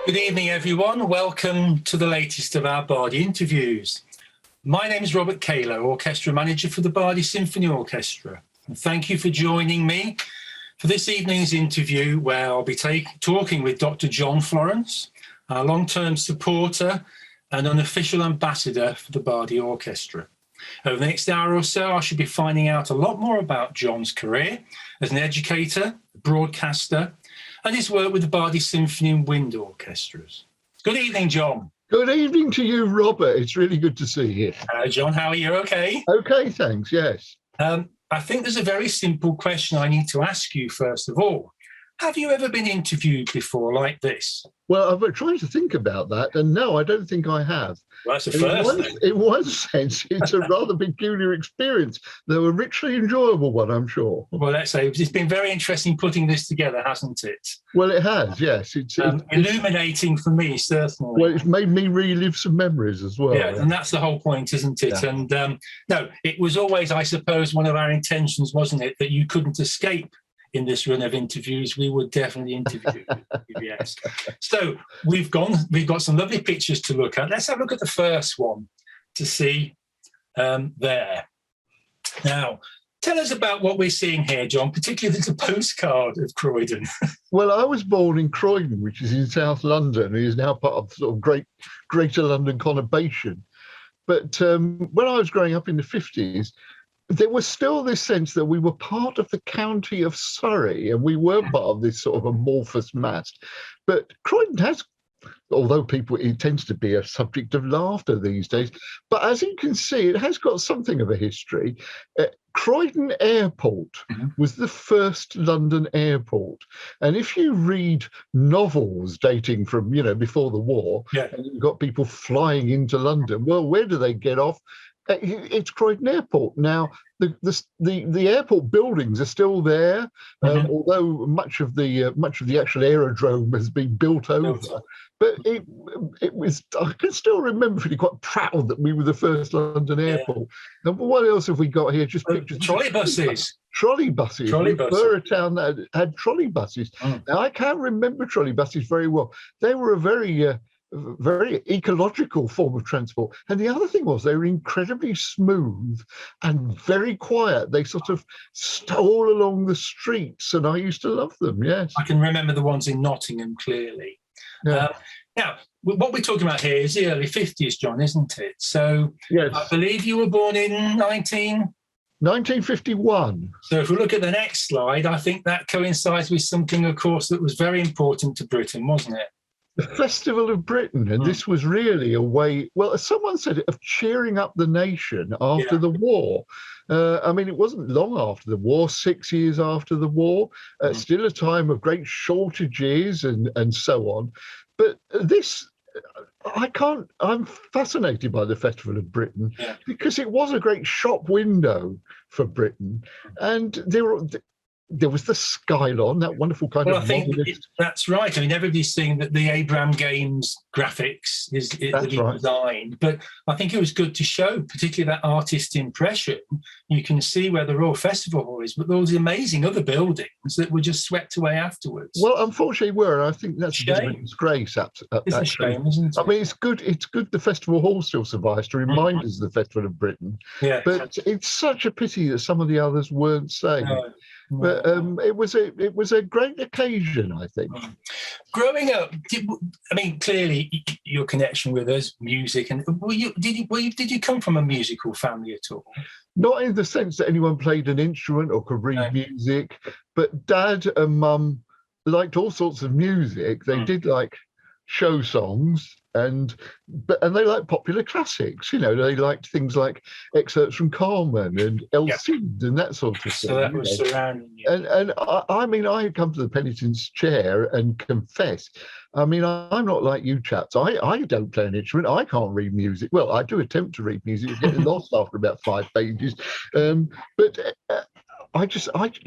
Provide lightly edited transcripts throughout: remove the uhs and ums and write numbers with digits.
Good evening, everyone. Welcome to the latest of our Bardi interviews. My name is Robert Calow, Orchestra Manager for the Bardi Symphony Orchestra. And thank you for joining me for this evening's interview, where I'll be talking with Dr. John Florance, our long-term supporter and unofficial ambassador for the Bardi Orchestra. Over the next hour or so, I should be finding out a lot more about John's career as an educator, broadcaster, and his work with the Bardi Symphony and Wind Orchestras. Good evening, John. Good evening to you, Robert. It's really good to see you. Hello, John. How are you? Okay? Okay, thanks, yes. I think there's a very simple question I need to ask you, first of all. Have you ever been interviewed before like this? Well, I've been trying to think about that, and no, I don't think I have. Well, that's the first. In one sense, it's a rather peculiar experience, though a richly enjoyable one, I'm sure. Well, let's say it's been very interesting putting this together, hasn't it? Well, it has, yes. It's illuminating for me, certainly. Well, it's made me relive some memories as well. Yeah, and that's the whole point, isn't it? Yeah. And no, it was always, I suppose, one of our intentions, wasn't it, that you couldn't escape in this run of interviews. We would definitely interview you, yes. So we've got some lovely pictures to look at. Let's have a look at the first one to see there. Now, tell us about what we're seeing here, John, particularly the postcard of Croydon. Well, I was born in Croydon, which is in South London. It is now part of sort of Greater London conurbation. But when I was growing up in the 50s, there was still this sense that we were part of the county of Surrey, and we were part of this sort of amorphous mass. But Croydon has, although it tends to be a subject of laughter these days, but as you can see, it has got something of a history. Croydon Airport was the first London airport. And if you read novels dating from, before the war, and you've got people flying into London, well, where do they get off? It's Croydon Airport. Now, the airport buildings are still there, although much of the actual aerodrome has been built over. But it was, I can still remember feeling quite proud that we were the first London airport. And what else have we got here? Just pictures. Trolleybusses. Trolleybusses. We were a town that had trolleybuses. Now, I can't remember trolleybuses very well. They were a very ecological form of transport. And the other thing was they were incredibly smooth and very quiet. They sort of stole along the streets, and I used to love them, yes. I can remember the ones in Nottingham clearly. Yeah. Now, what we're talking about here is the early 50s, John, isn't it? So yes. I believe you were born in 1951. So if we look at the next slide, I think that coincides with something, of course, that was very important to Britain, wasn't it? The Festival of Britain, and this was really a way, well, as someone said it, of cheering up the nation after the war. I mean, it wasn't long after the war, 6 years after the war, still a time of great shortages and so on. But I'm fascinated by the Festival of Britain because it was a great shop window for Britain. And there was the Skylon, that wonderful kind of... I think that's right. I mean, everybody's seeing that the Abraham Games graphics is designed, but I think it was good to show, particularly that artist impression. You can see where the Royal Festival Hall is, but there was amazing other buildings that were just swept away afterwards. Well, unfortunately were, and I think that's a bit of a disgrace. It's a shame, isn't it? I mean, it's good the Festival Hall still survives to remind us of the Festival of Britain, but it's such a pity that some of the others weren't saved. But it was a great occasion, I think. Growing up, clearly your connection with us, music, and did you come from a musical family at all? Not in the sense that anyone played an instrument or could read music, but Dad and Mum liked all sorts of music. They did like show songs, and they liked popular classics. They liked things like excerpts from Carmen and El Cid and that sort of thing. So that was surrounding you. And I had come to the penitent's chair and confess. I mean, I'm not like you chaps. I don't play an instrument. I can't read music. Well, I do attempt to read music. Get lost after about 5 pages. But I just like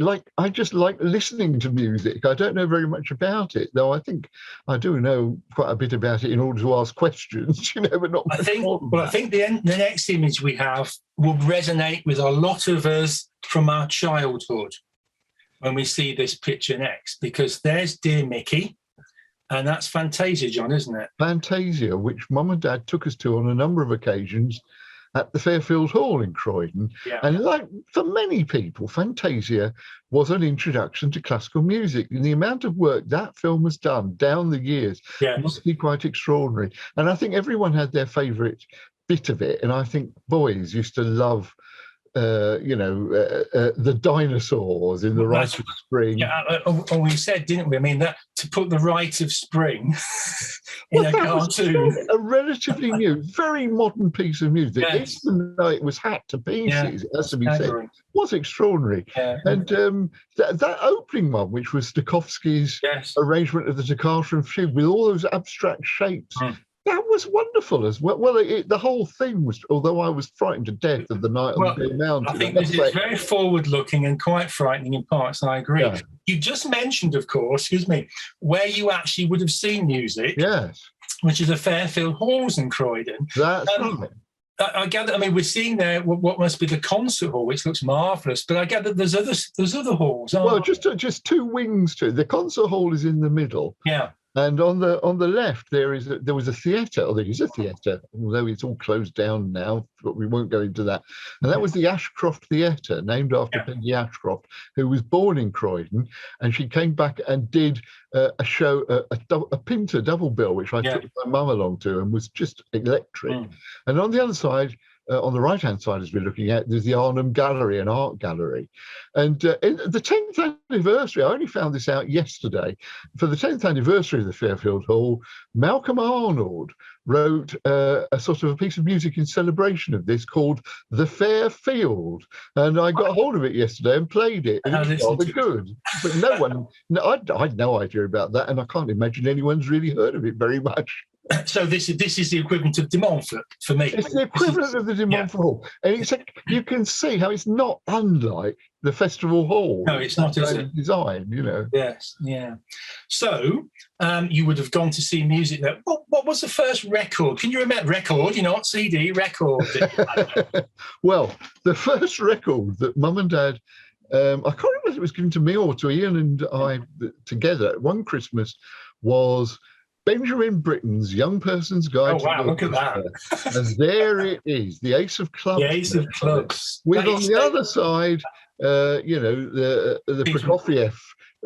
listening to music. I don't know very much about it, though I think I do know quite a bit about it in order to ask questions, but not. I think the next image we have will resonate with a lot of us from our childhood when we see this picture next, because there's dear Mickey, And that's Fantasia, John, isn't it? Fantasia, which Mum and Dad took us to on a number of occasions at the Fairfield Hall in Croydon. Yeah. And like for many people, Fantasia was an introduction to classical music. And the amount of work that film has done down the years must be quite extraordinary. And I think everyone had their favourite bit of it. And I think boys used to love the dinosaurs in the Rite of Spring. Yeah, we said, didn't we? I mean, that to put the Rite of Spring in a cartoon. A relatively new, very modern piece of music. Even though it was hacked to pieces, it has to be said, was extraordinary. Yeah. And that opening one, which was Stokowski's arrangement of the Toccata and Fugue with all those abstract shapes, that was wonderful as well. Well, the whole thing was, although I was frightened to death of the night on the mountain. I think it's very forward-looking and quite frightening in parts, I agree. Yeah. You just mentioned, of course, where you actually would have seen music. Yes. Which is the Fairfield Halls in Croydon. That's right. I gather, I mean, we're seeing there what must be the concert hall, which looks marvellous, but I gather there's other halls. Well, just two wings to it. The concert hall is in the middle. Yeah. And on the left, there was a theatre, or there is a theatre, although it's all closed down now, but we won't go into that. And that was the Ashcroft Theatre, named after Peggy Ashcroft, who was born in Croydon. And she came back and did a show, a Pinter double bill, which I took my mum along to, and was just electric. And on the other side, on the right-hand side, as we're looking at, there's the Arnhem Gallery, an art gallery. And in the 10th anniversary, I only found this out yesterday, for the 10th anniversary of the Fairfield Hall, Malcolm Arnold wrote a sort of a piece of music in celebration of this called The Fair Field. And I got hold of it yesterday and played it, and it was rather good. But I had no idea about that, and I can't imagine anyone's really heard of it very much. So this is the equivalent of De Montfort for me. It's the equivalent of the De Montfort Hall, and you can see how it's not unlike the Festival Hall. No, it's not, is it? Design, Yes, yeah. So you would have gone to see music there. What was the first record? Can you remember record? Not CD, record. Well, the first record that Mum and Dad. I can't remember if it was given to me or to Ian and I together one Christmas was Benjamin Britten's Young Person's Guide to the look at that. And there it is, the Ace of Clubs. The Ace of Clubs. With on the other side, the Prokofiev,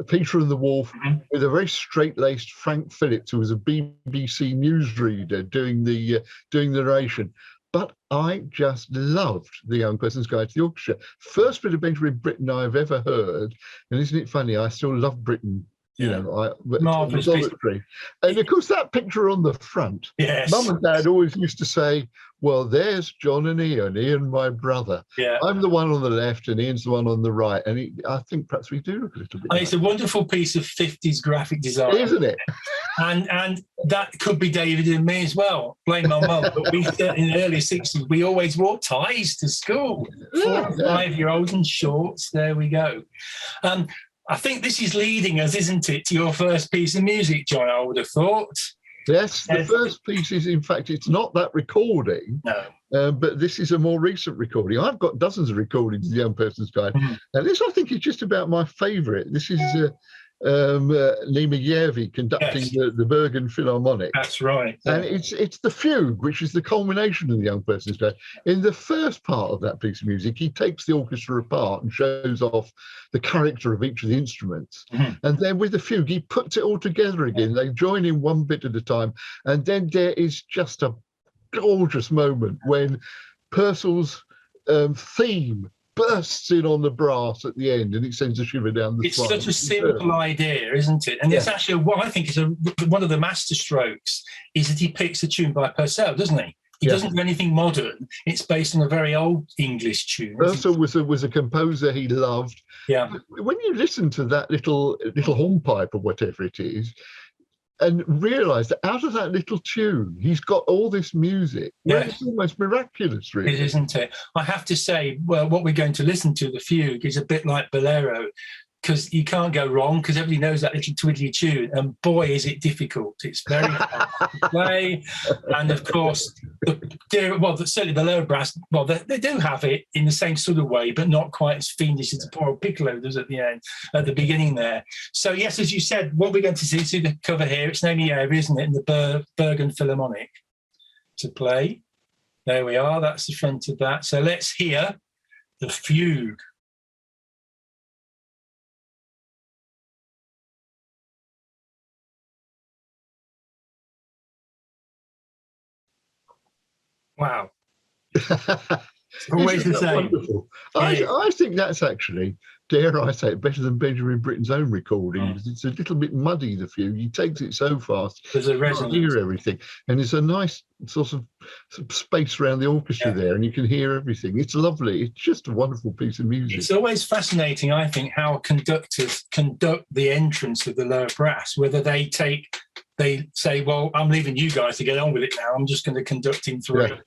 Peter and the Wolf, with a very straight-laced Frank Phillips, who was a BBC newsreader doing the narration. But I just loved the Young Person's Guide to the Orchestra. First bit of Benjamin Britten I've ever heard, and isn't it funny? I still love Britten. Marvelous. And of course, that picture on the front, Mum and Dad always used to say, well, there's John and Ian, my brother. Yeah. I'm the one on the left and Ian's the one on the right. And I think perhaps we do look a little bit. It's a wonderful piece of 50s graphic design. Isn't it? And that could be David and me as well. Blame my mum. But we, in the early 60s, we always wore ties to school. 4 or 5-year-olds in shorts. There we go. I think this is leading us, isn't it, to your first piece of music, John, I would have thought. Yes, the first piece is, in fact, it's not that recording, but this is a more recent recording. I've got dozens of recordings of The Young Person's Guide. And this, I think, is just about my favourite. This is Neeme Jaarvi conducting the Bergen Philharmonic. That's right. And it's the fugue, which is the culmination of The Young Person's Guide. In the first part of that piece of music, he takes the orchestra apart and shows off the character of each of the instruments. And then with the fugue, he puts it all together again. They join in one bit at a time. And then there is just a gorgeous moment when Purcell's theme bursts in on the brass at the end, and it sends a shiver down the spine. It's such a simple idea, isn't it? And it's actually what I think is one of the master strokes is that he picks a tune by Purcell, doesn't he? He doesn't do anything modern. It's based on a very old English tune. Purcell was a composer he loved. Yeah. When you listen to that little hornpipe or whatever it is, and realise that out of that little tune, he's got all this music. It's almost miraculous, really. It isn't it? I have to say, well, what we're going to listen to, the fugue, is a bit like Bolero. because you can't go wrong, because everybody knows that little twiddly tune, and boy, is it difficult. It's very hard to play. And of course, certainly the lower brass, well, they do have it in the same sort of way, but not quite as fiendish as the poor old piccolo does at the beginning there. So yes, as you said, what we're going to see the cover here, it's Neeme, isn't it, in the Bergen Philharmonic to play. There we are, that's the front of that. So let's hear the fugue. Wow. Always the same. Wonderful. I think that's actually, dare I say it, better than Benjamin Britten's own recording, because it's a little bit muddy, the fugue. He takes it so fast. There's a resonance. You hear everything. And there's a nice sort of space around the orchestra there, and you can hear everything. It's lovely. It's just a wonderful piece of music. It's always fascinating, I think, how conductors conduct the entrance of the lower brass, whether they say, well, I'm leaving you guys to get on with it now. I'm just going to conduct him through. Yeah.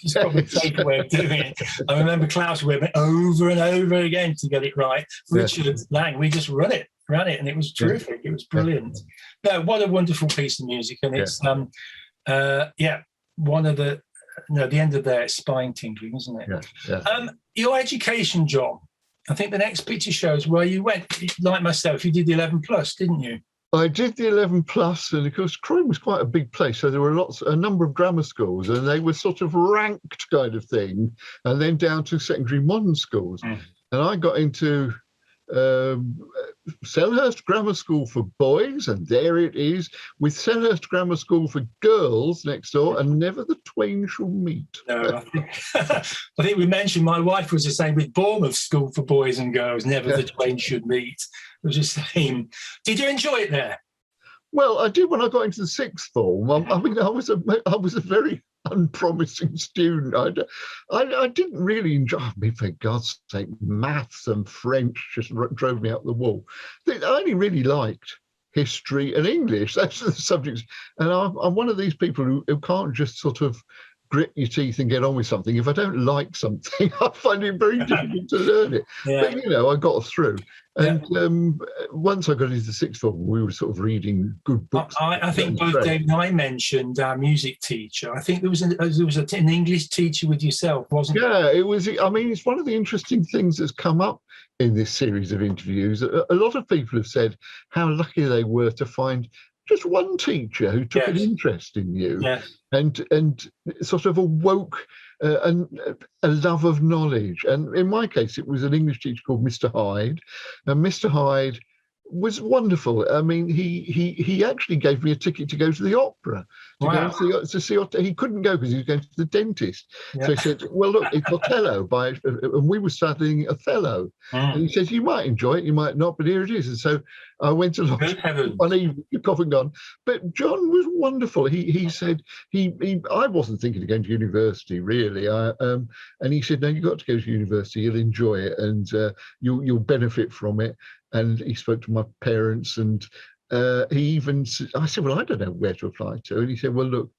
It's probably a safer way of doing it. I remember Klaus went over and over again to get it right. Richard Lang, we just ran it, and it was terrific. It was brilliant. No, what a wonderful piece of music. And it's, one of the, the end of there is spine-tingling, isn't it? Yeah. Your education, John, I think the next picture shows where you went. Like myself, you did the 11 plus, didn't you? I did the 11 plus, and of course, Croydon was quite a big place, so there were a number of grammar schools, and they were sort of ranked kind of thing, and then down to secondary modern schools. And I got into Selhurst Grammar School for boys, and there it is, with Selhurst Grammar School for girls next door, and never the twain shall meet. No, I think we mentioned my wife was the same with Bournemouth School for boys and girls, never the twain should meet. It was the same. Did you enjoy it there? Well, I did when I got into the sixth form. I mean, I was a very unpromising student. I didn't really enjoy. I mean, for God's sake, maths and French just drove me up the wall. I only really liked history and English. Those are the subjects. And I'm one of these people who can't just sort of grit your teeth and get on with something. If I don't like something, I find it very difficult to learn it. But, I got through. And once I got into the sixth form, we were sort of reading good books. I think both Dave and I mentioned our music teacher. I think there was an English teacher with yourself, wasn't there? Yeah, it was. I mean, it's one of the interesting things that's come up in this series of interviews. A lot of people have said how lucky they were to find just one teacher who took an interest in you and sort of awoke a love of knowledge. And in my case, it was an English teacher called Mr. Hyde. And Mr. Hyde was wonderful. I mean, he actually gave me a ticket to go to the opera, to see. He couldn't go because he was going to the dentist. So he said, well, look, it's Othello and we were studying Othello. And he says, you might enjoy it, you might not, but here it is. And so I went along one evening, cough and gone. But John was wonderful. He said, I wasn't thinking of going to university, really. And he said, no, you've got to go to university, you'll enjoy it, and you'll benefit from it. And he spoke to my parents, and I said, well, I don't know where to apply to. And he said, well, look,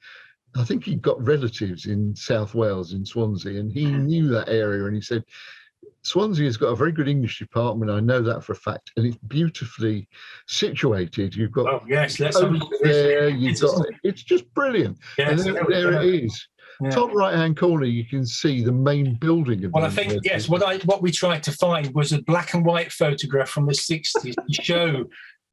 I think he got relatives in South Wales, in Swansea, and he knew that area. And he said, Swansea has got a very good English department. I know that for a fact, and it's beautifully situated. You've got let's there. It's just brilliant. Yes, and there it is. Top right-hand corner, you can see the main building of. Well, I think what we tried to find was a black and white photograph from the 60s to show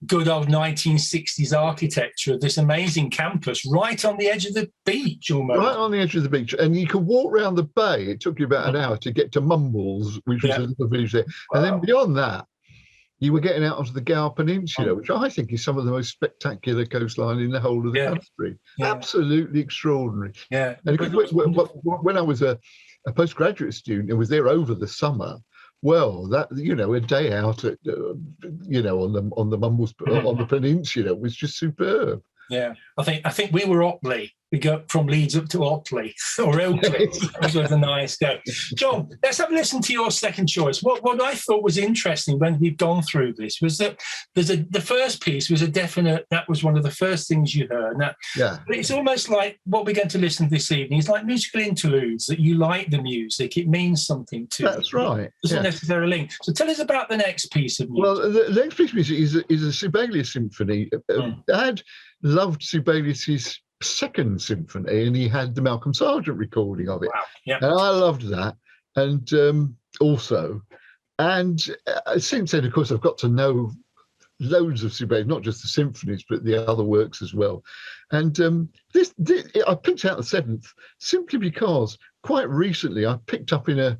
good old 1960s architecture of this amazing campus right on the edge of the beach, almost. Right on the edge of the beach, and you could walk around the bay. It took you about an hour to get to Mumbles, which was a little village there, and then beyond that, you were getting out onto the Gower Peninsula, which I think is some of the most spectacular coastline in the whole of the country. Absolutely extraordinary. And when I was a postgraduate student and was there over the summer, well, that a day out at on the Mumbles on the peninsula was just superb. Yeah, I think we were Otley we go from Leeds up to Otley or Oakley, which was a nice go. John, let's have a listen to your second choice. What I thought was interesting when we've gone through this was that the first piece was a definite, that was one of the first things you heard. Now, it's almost like what we're going to listen to this evening is like musical interludes, that you like the music, it means something to you. That's right. It doesn't necessarily link. So tell us about the next piece of music. Well, the next piece of music is a Sibelius symphony. Dad loved Sibelius's second symphony, and he had the Malcolm Sargent recording of it. Wow. Yeah. And I loved that. And since then, of course, I've got to know loads of Sibelius, not just the symphonies, but the other works as well. And this I picked out the seventh simply because quite recently I picked up in a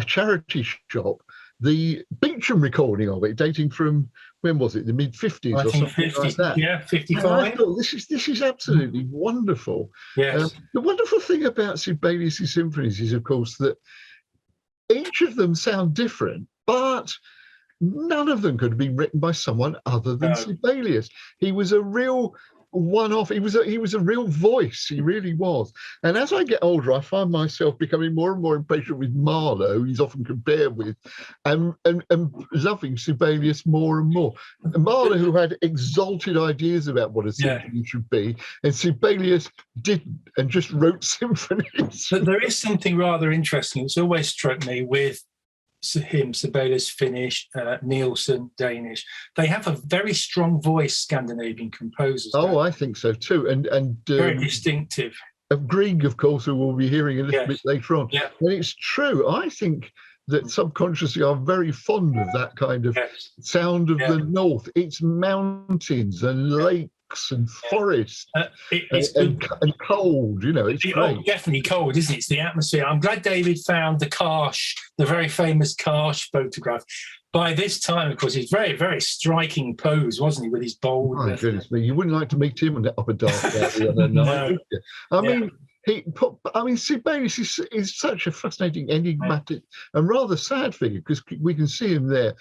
charity shop the Beecham recording of it, dating from, when was it, the mid-50s or something 50, like that. Yeah, 55. And I thought, this is absolutely wonderful. Yes. The wonderful thing about Sibelius' symphonies is, of course, that each of them sound different, but none of them could have been written by someone other than Sibelius. He was a real one-off. He was a real voice. He really was. And as I get older, I find myself becoming more and more impatient with Marlowe. He's often compared with, and loving Sibelius more and more. And Marlowe, who had exalted ideas about what a symphony should be, and Sibelius didn't, and just wrote symphonies. But there is something rather interesting. It's always struck me with him, Sibelius, Finnish, Nielsen, Danish. They have a very strong voice, Scandinavian composers. Oh, I think so too. And very distinctive. Grieg, of course, who we'll be hearing a little bit later on. Yeah. And it's true. I think that subconsciously I'm very fond of that kind of sound of the north. It's mountains and lakes and forests and cold, you know, it's great. Definitely cold, isn't it? It's the atmosphere. I'm glad David found the Karsh, the very famous Karsh photograph. By this time, of course, he's very, very striking pose, wasn't he, with his bold... My goodness me, you wouldn't like to meet him up a dark alley on a night, would you? I mean, Sibelius is such a fascinating, enigmatic and rather sad figure, because we can see him there,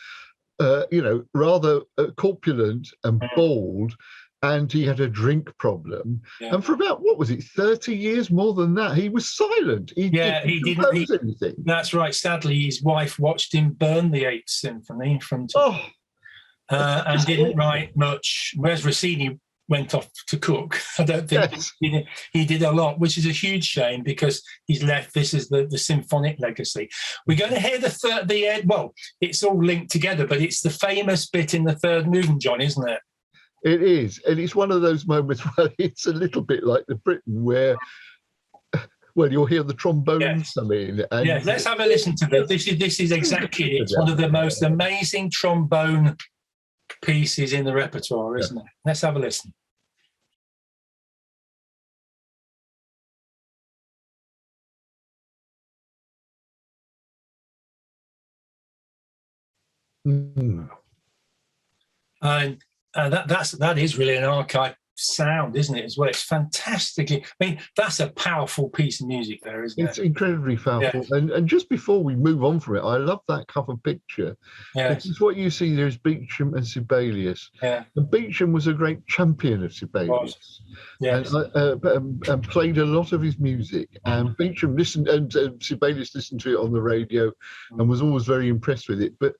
rather corpulent and bald, and he had a drink problem. Yeah. And for about, 30 years, more than that, he was silent. He didn't compose anything. That's right. Sadly, his wife watched him burn the Eighth Symphony and didn't write much, whereas Rossini went off to cook. I don't think he did a lot, which is a huge shame, because he's left this as the symphonic legacy. We're going to hear it's all linked together, but it's the famous bit in the third movement, John, isn't it? It is, and it's one of those moments where it's a little bit like the Britten, where, you'll hear the trombones come in. And let's have a listen to this. This is exactly it. It's one of the most amazing trombone pieces in the repertoire, isn't it? Let's have a listen. And that is really an archive sound, isn't it, as well? It's fantastically... I mean, that's a powerful piece of music there, isn't it? It's incredibly powerful. Yeah. And just before we move on from it, I love that cover picture. Yes. Because what you see there is Beecham and Sibelius. Yeah. And Beecham was a great champion of Sibelius. Yes. And played a lot of his music. And Beecham listened, and Sibelius listened to it on the radio and was always very impressed with it. But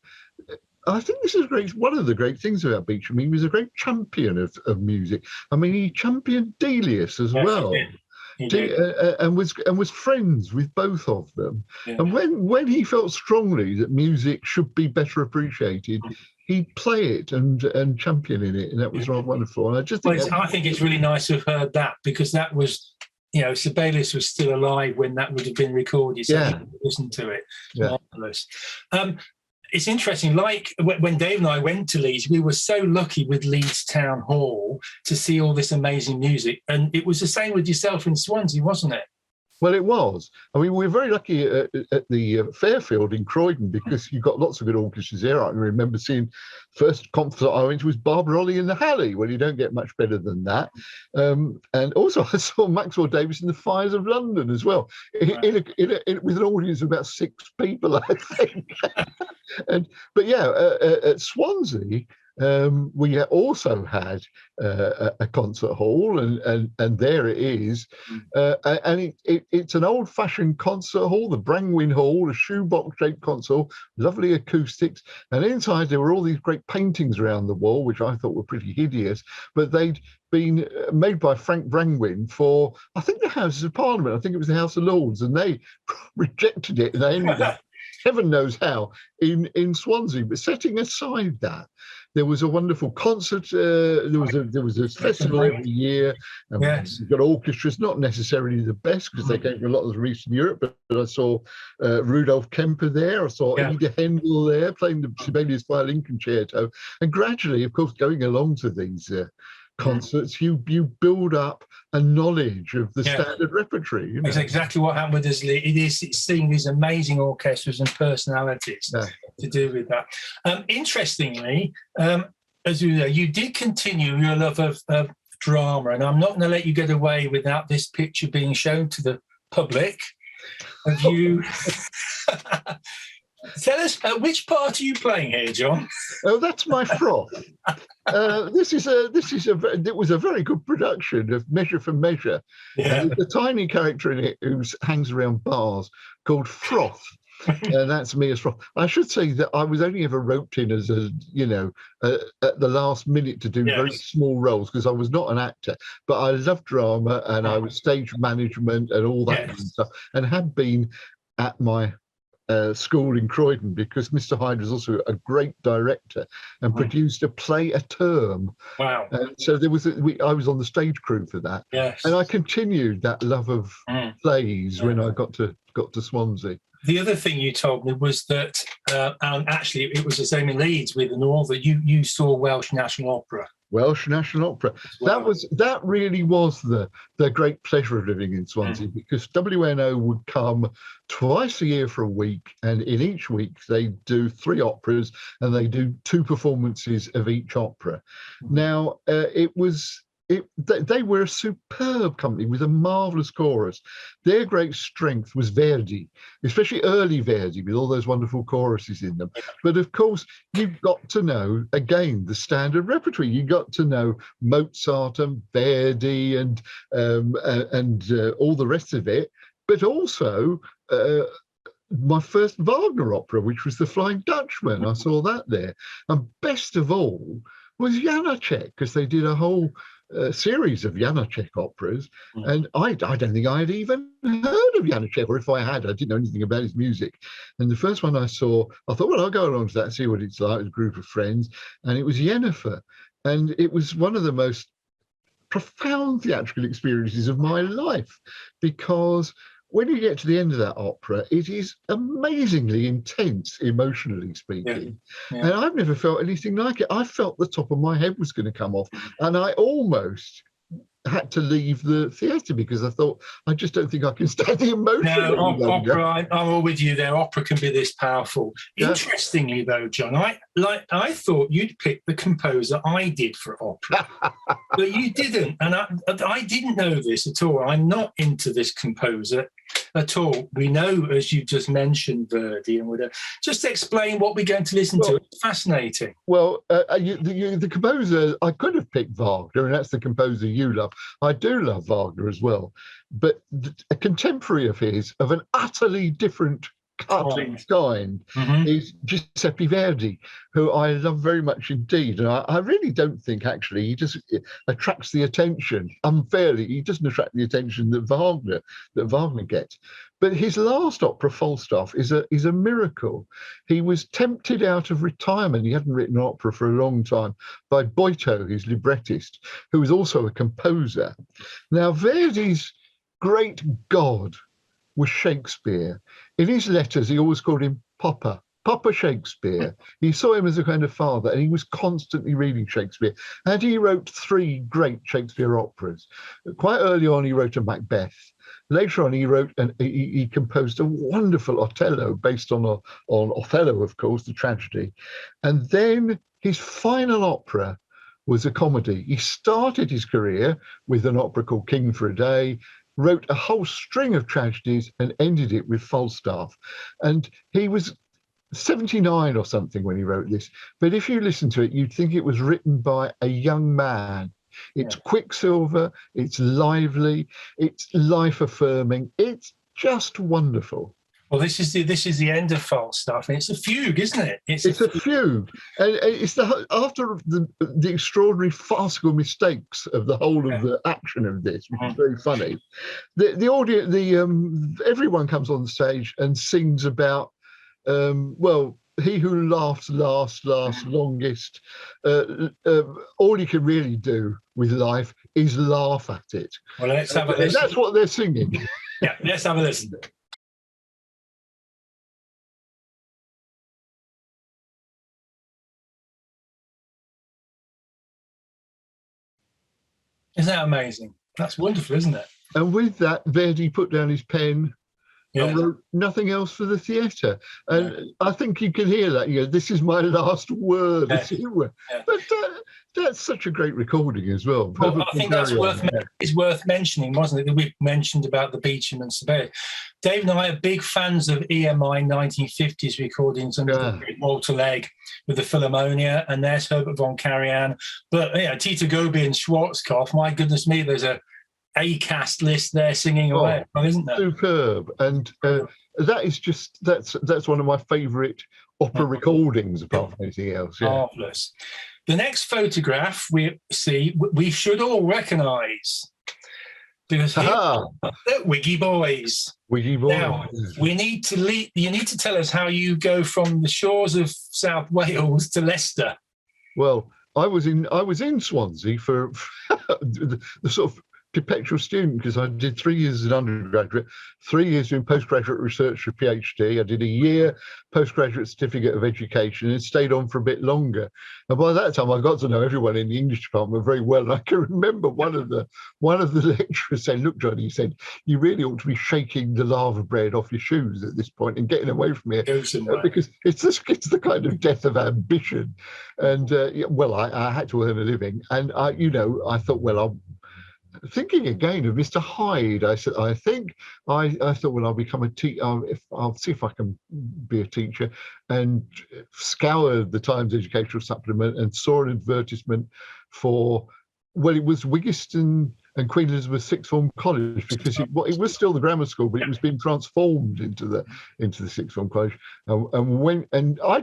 I think this is one of the great things about Beecham. He was a great champion of music. I mean, he championed Delius as well. He did. And was friends with both of them. Yeah. And when he felt strongly that music should be better appreciated, he'd play it and champion in it, and that was rather wonderful. And I think it's really nice to have heard that, because that was, Sibelius was still alive when that would have been recorded, so you could listen to it. Yeah. Marvelous. It's interesting, like when Dave and I went to Leeds, we were so lucky with Leeds Town Hall to see all this amazing music. And it was the same with yourself in Swansea, wasn't it? Well, it was. I mean, we were very lucky at the Fairfield in Croydon, because you got lots of good orchestras there. I remember seeing first concert I went to was Barbarolli in the Halley. Well, you don't get much better than that. And also I saw Maxwell Davies in the Fires of London as well, with an audience of about 6 people, I think. At Swansea, We also had a concert hall, and there it is. And it's an old-fashioned concert hall, the Brangwyn Hall, a shoebox-shaped concert hall, lovely acoustics. And inside there were all these great paintings around the wall, which I thought were pretty hideous, but they'd been made by Frank Brangwyn for, I think, the Houses of Parliament. I think it was the House of Lords, and they rejected it, and they ended up, heaven knows how, in Swansea. But setting aside that, there was a wonderful concert. There was a festival every year. Yes. We've got orchestras, not necessarily the best because they came from a lot of Eastern Europe, but I saw Rudolf Kemper there. I saw Ida Hendel there playing the Sibelius violin concerto. And gradually, of course, going along to these concerts, you build up a knowledge of the standard repertory. You know? That's exactly what happened with us. It's seeing these amazing orchestras and personalities to do with that. Interestingly, as you know, you did continue your love of drama, and I'm not going to let you get away without this picture being shown to the public of you. Tell us, which part are you playing here, John? Oh, that's my froth. It was a very good production of Measure for Measure. There's a tiny character in it who hangs around bars called Froth. And that's me as Froth. I should say that I was only ever roped in as at the last minute to do very small roles because I was not an actor, but I loved drama and I was stage management and all that kind of stuff, and had been at my school in Croydon because Mr. Hyde was also a great director and produced a play a term. Wow! So there was I was on the stage crew for that, and I continued that love of plays when I got to Swansea. The other thing you told me was that, and actually it was the same in Leeds with an all that you saw Welsh National Opera. Welsh National Opera. Well. That really was the great pleasure of living in Swansea because WNO would come twice a year for a week, and in each week they do 3 operas and they do 2 performances of each opera. Now they were a superb company with a marvellous chorus. Their great strength was Verdi, especially early Verdi with all those wonderful choruses in them. But of course, you've got to know, again, the standard repertory. You got to know Mozart and Verdi and all the rest of it, but also my first Wagner opera, which was The Flying Dutchman. I saw that there. And best of all was Janacek, because they did a whole series of Janacek operas, and I don't think I had even heard of Janacek, or if I had, I didn't know anything about his music. And the first one I saw, I thought, well, I'll go along to that, see what it's like with a group of friends, and it was Yennefer, and it was one of the most profound theatrical experiences of my life, because when you get to the end of that opera, it is amazingly intense, emotionally speaking. And I've never felt anything like it. I felt the top of my head was going to come off. And I almost had to leave the theatre because I thought, I just don't think I can stand the emotion. No, opera, I'm all with you there. Opera can be this powerful. Interestingly, though, John, I thought you'd pick the composer I did for opera, but you didn't. And I didn't know this at all. I'm not into this composer at all. We know, as you just mentioned, Verdi and whatever. Just explain what we're going to listen to. It's fascinating. Well, the composer, I could have picked Wagner, and that's the composer you love. I do love Wagner as well, but a contemporary of his, of an utterly different cut and kind, is Giuseppe Verdi, who I love very much indeed. And I really don't think actually he just attracts the attention unfairly. He doesn't attract the attention that Wagner gets. But his last opera, Falstaff, is a miracle. He was tempted out of retirement. He hadn't written opera for a long time by Boito, his librettist, who was also a composer. Now, Verdi's great god was Shakespeare. In his letters, he always called him Papa Shakespeare. He saw him as a kind of father, and he was constantly reading Shakespeare. And he wrote 3 great Shakespeare operas. Quite early on, he wrote a Macbeth. Later on, he composed a wonderful Othello based on Othello, of course, the tragedy. And then his final opera was a comedy. He started his career with an opera called King for a Day, wrote a whole string of tragedies and ended it with Falstaff. And he was 79 or something when he wrote this. But if you listen to it, you'd think it was written by a young man. It's quicksilver, it's lively, it's life-affirming. It's just wonderful. Well, this is the end of Falstaff, and it's a fugue, isn't it? It's a fugue, and it's after the extraordinary farcical mistakes of the whole of the action of this, which is very funny. The audience, everyone comes on the stage and sings about, well, he who laughs last longest. All you can really do with life is laugh at it. Well, let's have a listen. And that's what they're singing. Yeah, let's have a listen. Isn't that amazing? That's wonderful, isn't it? And with that, Verdi put down his pen and wrote nothing else for the theatre. And I think you can hear that. This is my last word, as it were. But that's such a great recording as well. Well, I think that's worth mentioning, wasn't it? That we mentioned about the Beecham and Sibelius. Dave and I are big fans of EMI 1950s recordings under Walter Legg with the Philharmonia, and there's Herbert von Karajan. But Tito Gobi and Schwarzkopf, my goodness me, there's a-cast list there singing away, isn't there? Superb. And that is just, that's one of my favourite opera recordings, apart from anything else. Marvellous. The next photograph we see, we should all recognise, because the Wiggy Boys. Wiggy Boys. Now, you need to tell us how you go from the shores of South Wales to Leicester. Well, I was in Swansea for the sort of perpetual student, because I did 3 years as an undergraduate, 3 years doing postgraduate research for PhD. I did a year postgraduate certificate of education and stayed on for a bit longer. And by that time, I got to know everyone in the English department very well. And I can remember one of the lecturers saying, "Look, Johnny," he said, "you really ought to be shaking the lava bread off your shoes at this point and getting away from here, because it's the kind of death of ambition." And well, I had to earn a living, and I thought, well, thinking again of Mr. Hyde, I thought, well, I'll become a teacher. I'll see if I can be a teacher, and scoured the Times Educational Supplement and saw an advertisement for, well, it was Wiggiston and Queen Elizabeth Sixth Form College, because it was still the grammar school, but it was being transformed into the Sixth Form College. And I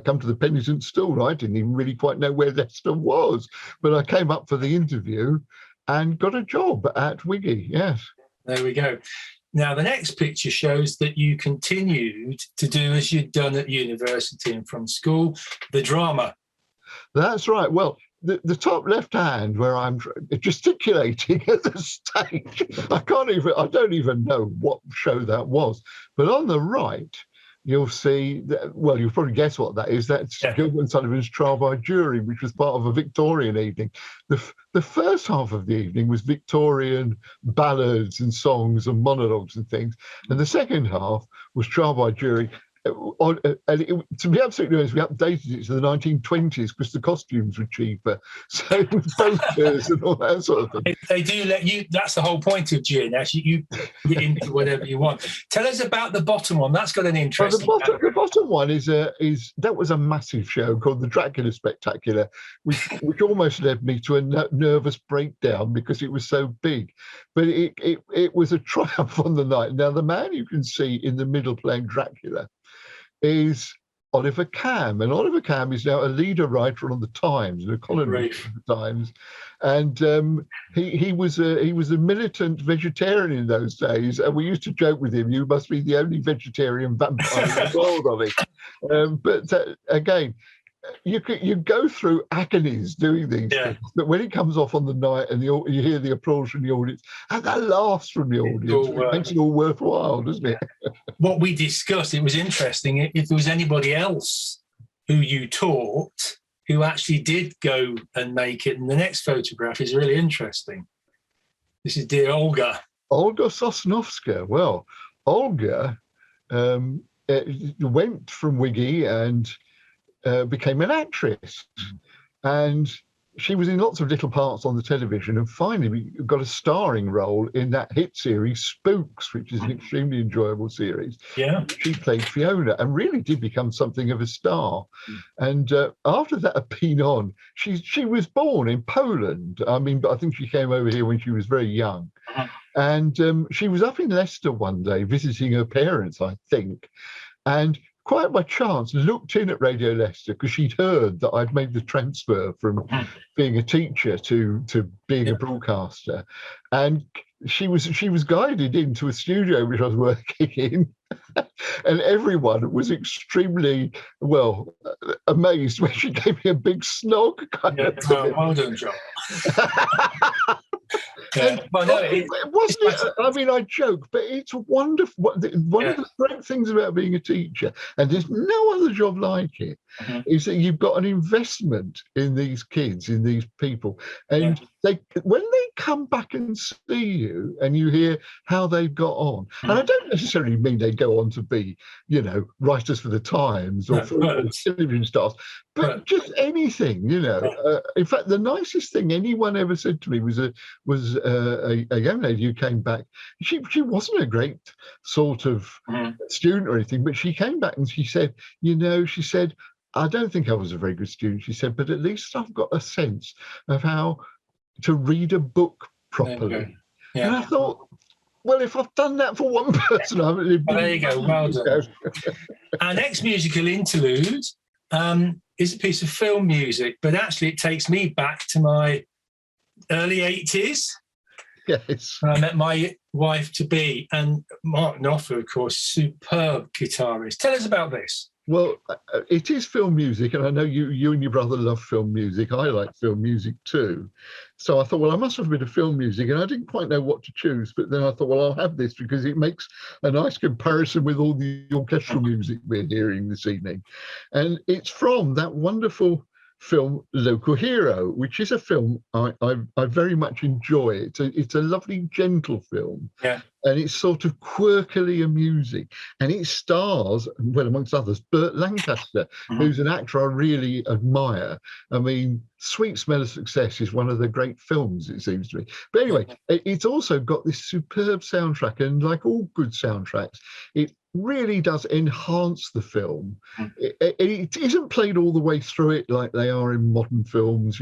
come to the penitent stool. I didn't even really quite know where Leicester was, but I came up for the interview and got a job at Wiggy. Yes. There we go. Now, the next picture shows that you continued to do as you'd done at university and from school, the drama. That's right. Well, the top left hand, where I'm gesticulating at the stage, I don't even know what show that was. But on the right, you'll see that, well, you'll probably guess what that is. That's Gilbert and Sullivan's Trial by Jury, which was part of a Victorian evening. The first half of the evening was Victorian ballads and songs and monologues and things, and the second half was Trial by Jury. To be absolutely honest, we updated it to the 1920s because the costumes were cheaper, so it was posters and all that sort of thing. They do let you. That's the whole point of GNS. You get into whatever you want. Tell us about the bottom one. That's got an interesting. Well, the bottom one is that was a massive show called the Dracula Spectacular, which almost led me to a nervous breakdown because it was so big, but it was a triumph on the night. Now, the man you can see in the middle playing Dracula is Oliver Cam, and Oliver Cam is now a leader writer on the Times, a columnist of the Times, and he was a militant vegetarian in those days, and we used to joke with him, "You must be the only vegetarian vampire in the world," Ollie. But again, you go through agonies doing these things, but when it comes off on the night and you hear the applause from the audience and that laughs from the audience, it makes it all worthwhile, doesn't it? What we discussed, it was interesting, if there was anybody else who you taught who actually did go and make it, and the next photograph is really interesting. This is dear Olga Sosnowska. Well, Olga went from Wiggy and became an actress, and she was in lots of little parts on the television, and finally got a starring role in that hit series Spooks, which is an extremely enjoyable series. Yeah. She played Fiona and really did become something of a star. And after that had been on, she was born in Poland. I mean, but I think she came over here when she was very young. And she was up in Leicester one day visiting her parents, I think, and quite by chance looked in at Radio Leicester because she'd heard that I'd made the transfer from being a teacher to being a broadcaster, and she was guided into a studio which I was working in, and everyone was extremely amazed when she gave me a big snog. Well done, John. Well, no, it wasn't. I mean, I joke, but it's wonderful. One of the great things about being a teacher, and there's no other job like it, is that you've got an investment in these kids, in these people, and when they come back and see you, and you hear how they've got on, and I don't necessarily mean they go on to be, writers for the Times or television stars, but just anything, In fact, the nicest thing anyone ever said to me was a young lady who came back. She wasn't a great sort of student or anything, but she came back and she said, she said, I don't think I was a very good student, she said, but at least I've got a sense of how to read a book properly. And I thought, well, if I've done that for one person, I've lived. There you go. Well done. Our next musical interlude is a piece of film music, but actually it takes me back to my early 80s. Yes. I met my wife-to-be, and Mark Knopfler, of course, superb guitarist. Tell us about this. Well, it is film music, and I know you and your brother love film music. I like film music too. So I thought, well, I must have a bit of film music, and I didn't quite know what to choose. But then I thought, well, I'll have this because it makes a nice comparison with all the orchestral music we're hearing this evening. And it's from that wonderful film Local Hero, which is a film I very much enjoy. It's a lovely, gentle film. Yeah. And it's sort of quirkily amusing. And it stars, well, amongst others, Burt Lancaster, who's an actor I really admire. I mean, Sweet Smell of Success is one of the great films, it seems to me. But anyway, it's also got this superb soundtrack. And like all good soundtracks, it really does enhance the film. It isn't played all the way through it like they are in modern films,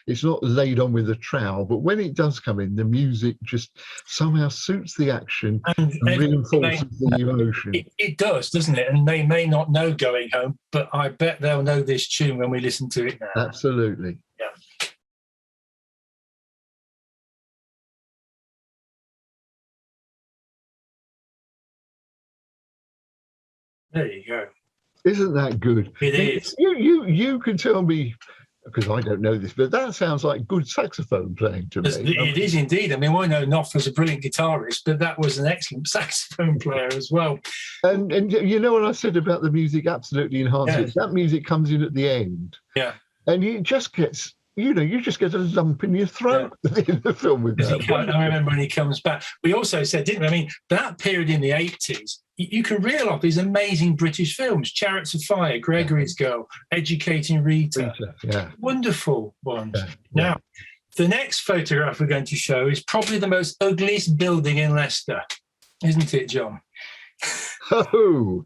It's not laid on with a trowel. But when it does come in, the music just somehow suits the action and reinforces the emotion. It does, doesn't it? And they may not know Going Home, but I bet they'll know this tune when we listen to it now. Absolutely. Yeah. There you go. Isn't that good? It is. You can tell me, because I don't know this, but that sounds like good saxophone playing to me. It is indeed. I mean, we know Knopfler's a brilliant guitarist, but that was an excellent saxophone player as well. And you know what I said about the music absolutely enhancing it? That music comes in at the end. Yeah. And it just gets, you just get a lump in your throat in the film with that. I remember when he comes back. We also said, didn't we? I mean, that period in the 80s, you can reel off these amazing British films, Chariots of Fire, Gregory's Girl, Educating Rita. Wonderful ones. Yeah. Now, the next photograph we're going to show is probably the most ugliest building in Leicester, isn't it, John? Oh,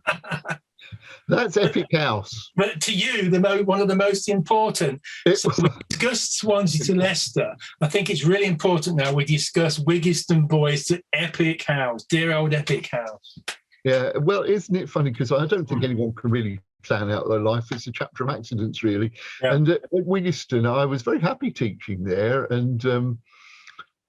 that's Epic House. But to you, one of the most important. So we discussed Swansea to Leicester. I think it's really important now we discuss Wiggiston Boys to Epic House, dear old Epic House. Yeah, well, isn't it funny? Because I don't think anyone can really plan out their life. It's a chapter of accidents, really. Yeah. And at Wiggiston, I was very happy teaching there. And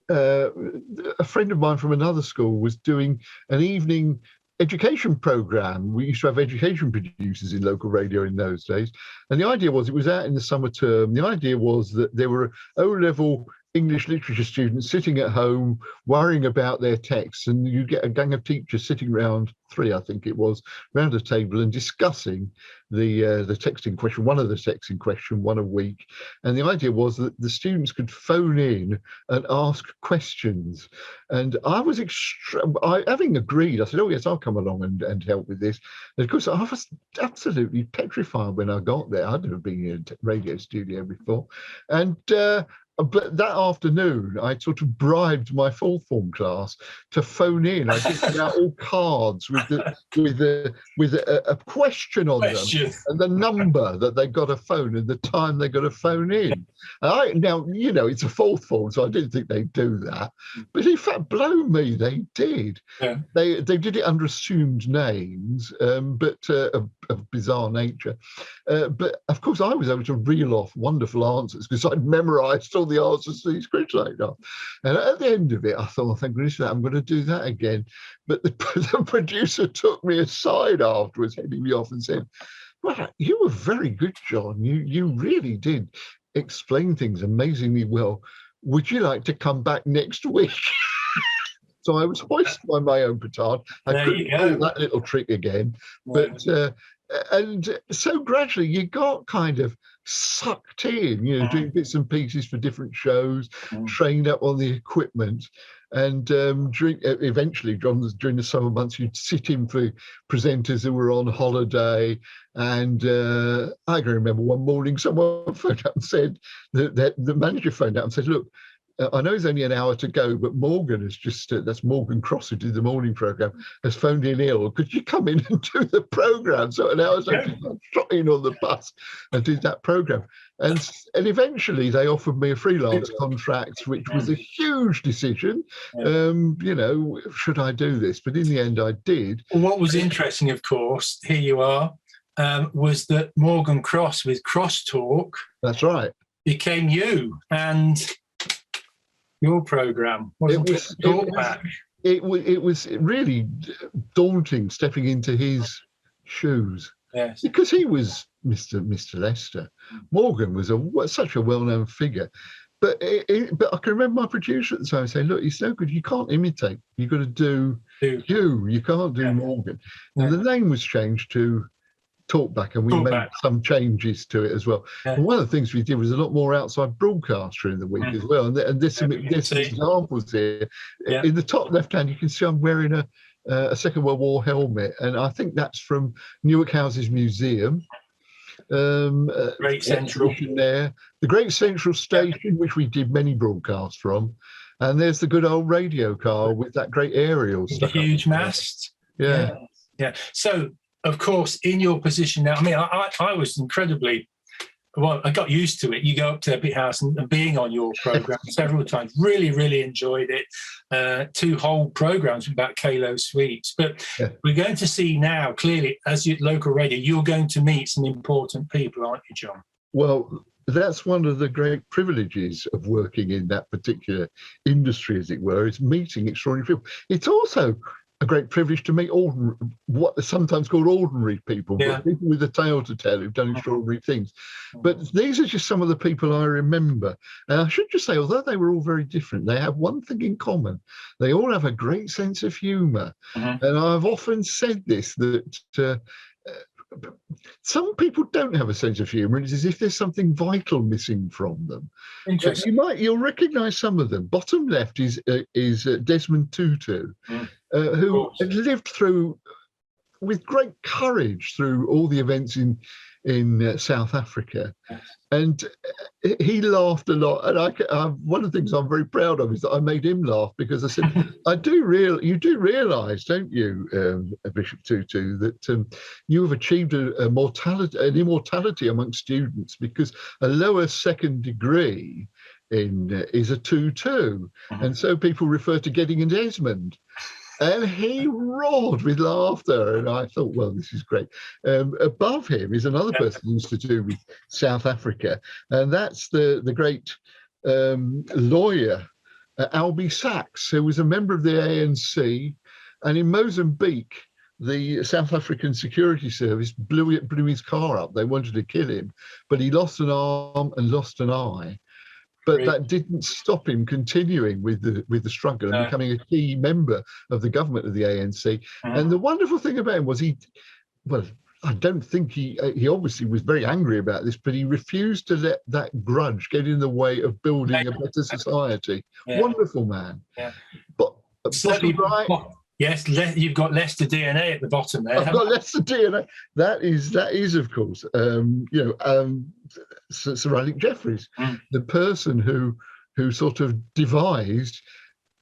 a friend of mine from another school was doing an evening education program. We used to have education producers in local radio in those days. And the idea was, it was out in the summer term. The idea was that there were O-level English literature students sitting at home worrying about their texts, and you get a gang of teachers sitting around, 3 I think it was, around a table and discussing the text in question, one of the texts in question, one a week. And the idea was that the students could phone in and ask questions. And I was having agreed, I said, oh yes, I'll come along and help with this. And of course, I was absolutely petrified when I got there. I'd never been in a radio studio before. And but that afternoon, I sort of bribed my fourth form class to phone in. I gave them out all cards with a question on them and the number that they got to phone and the time they got to phone in. Now, you know, it's a fourth form, so I didn't think they'd do that. But in fact, blow me, they did. Yeah. They did it under assumed names, but of bizarre nature. But of course, I was able to reel off wonderful answers because I'd memorised all the answers to these questions like that. And at the end of it, I thought, oh, thank goodness for that, I'm going to do that again. But the producer took me aside afterwards, heading me off and said, well, you were very good, John. You really did explain things amazingly well. Would you like to come back next week? So I was hoisted by my own petard. I couldn't do that little trick again. But and so gradually you got kind of sucked in, you know, doing bits and pieces for different shows, trained up on the equipment. And eventually, during the summer months, you'd sit in for presenters who were on holiday. And I can remember one morning someone phoned up and said, that the manager phoned up and said, look, I know it's only an hour to go, but Morgan has just, that's Morgan Cross, who did the morning programme, has phoned in ill. Could you come in and do the programme? So an hour later, I shot in on the bus and did that programme. And eventually they offered me a freelance contract, which was a huge decision. You know, should I do this? But in the end, I did. Well, what was interesting, of course, here you are, was that Morgan Cross with Crosstalk. That's right. Became you and your programme. It was really daunting stepping into his shoes. Yes. Because he was Mr. Lester. Morgan was such a well-known figure. But I can remember my producer at the time saying, look, it's no good. You can't imitate. You've got to do you. You can't do Morgan. And the name was changed to Talkback, and we made some changes to it as well. Yeah. And one of the things we did was a lot more outside broadcast during the week as well. And there's some examples here. Yeah. In the top left-hand, you can see I'm wearing a Second World War helmet, and I think that's from Newark Houses Museum. Great Central there, the Great Central Station, which we did many broadcasts from, and there's the good old radio car with that great aerial, the huge mast. Yeah. So, of course, in your position now, I mean, I was incredibly. Well, I got used to it. You go up to Epic House and being on your programme several times. Really, really enjoyed it. 2 whole programmes about Calow suites. But we're going to see now, clearly, as your local radio, you're going to meet some important people, aren't you, John? Well, that's one of the great privileges of working in that particular industry, as it were, is meeting extraordinary people. It's also a great privilege to meet what are sometimes called ordinary people, but people with a tale to tell who've done extraordinary things. But these are just some of the people I remember. And I should just say, although they were all very different, they have one thing in common. They all have a great sense of humour. And I've often said this, that some people don't have a sense of humour, and it's as if there's something vital missing from them. Interesting. You'll recognise some of them. Bottom left is Desmond Tutu, who had lived through, with great courage, through all the events in South Africa, and he laughed a lot. And one of the things I'm very proud of is that I made him laugh, because I said, you do realise, don't you, Bishop Tutu, that you have achieved an immortality among students, because a lower second degree is a 2-2, and so people refer to getting an Desmond. And he roared with laughter, and I thought, well, this is great. Above him is another person who used to do with South Africa, and that's the great lawyer, Albie Sachs, who was a member of the ANC, and in Mozambique, the South African Security Service blew his car up. They wanted to kill him, but he lost an arm and lost an eye. but that didn't stop him continuing with the struggle and becoming a key member of the government of the ANC. And the wonderful thing about him was I don't think he obviously was very angry about this, but he refused to let that grudge get in the way of building a better society. Wonderful man. But bottom right. Yes, you've got Leicester DNA at the bottom there. I've got Leicester DNA. That is of course, Sir Alec Jeffreys, the person who sort of devised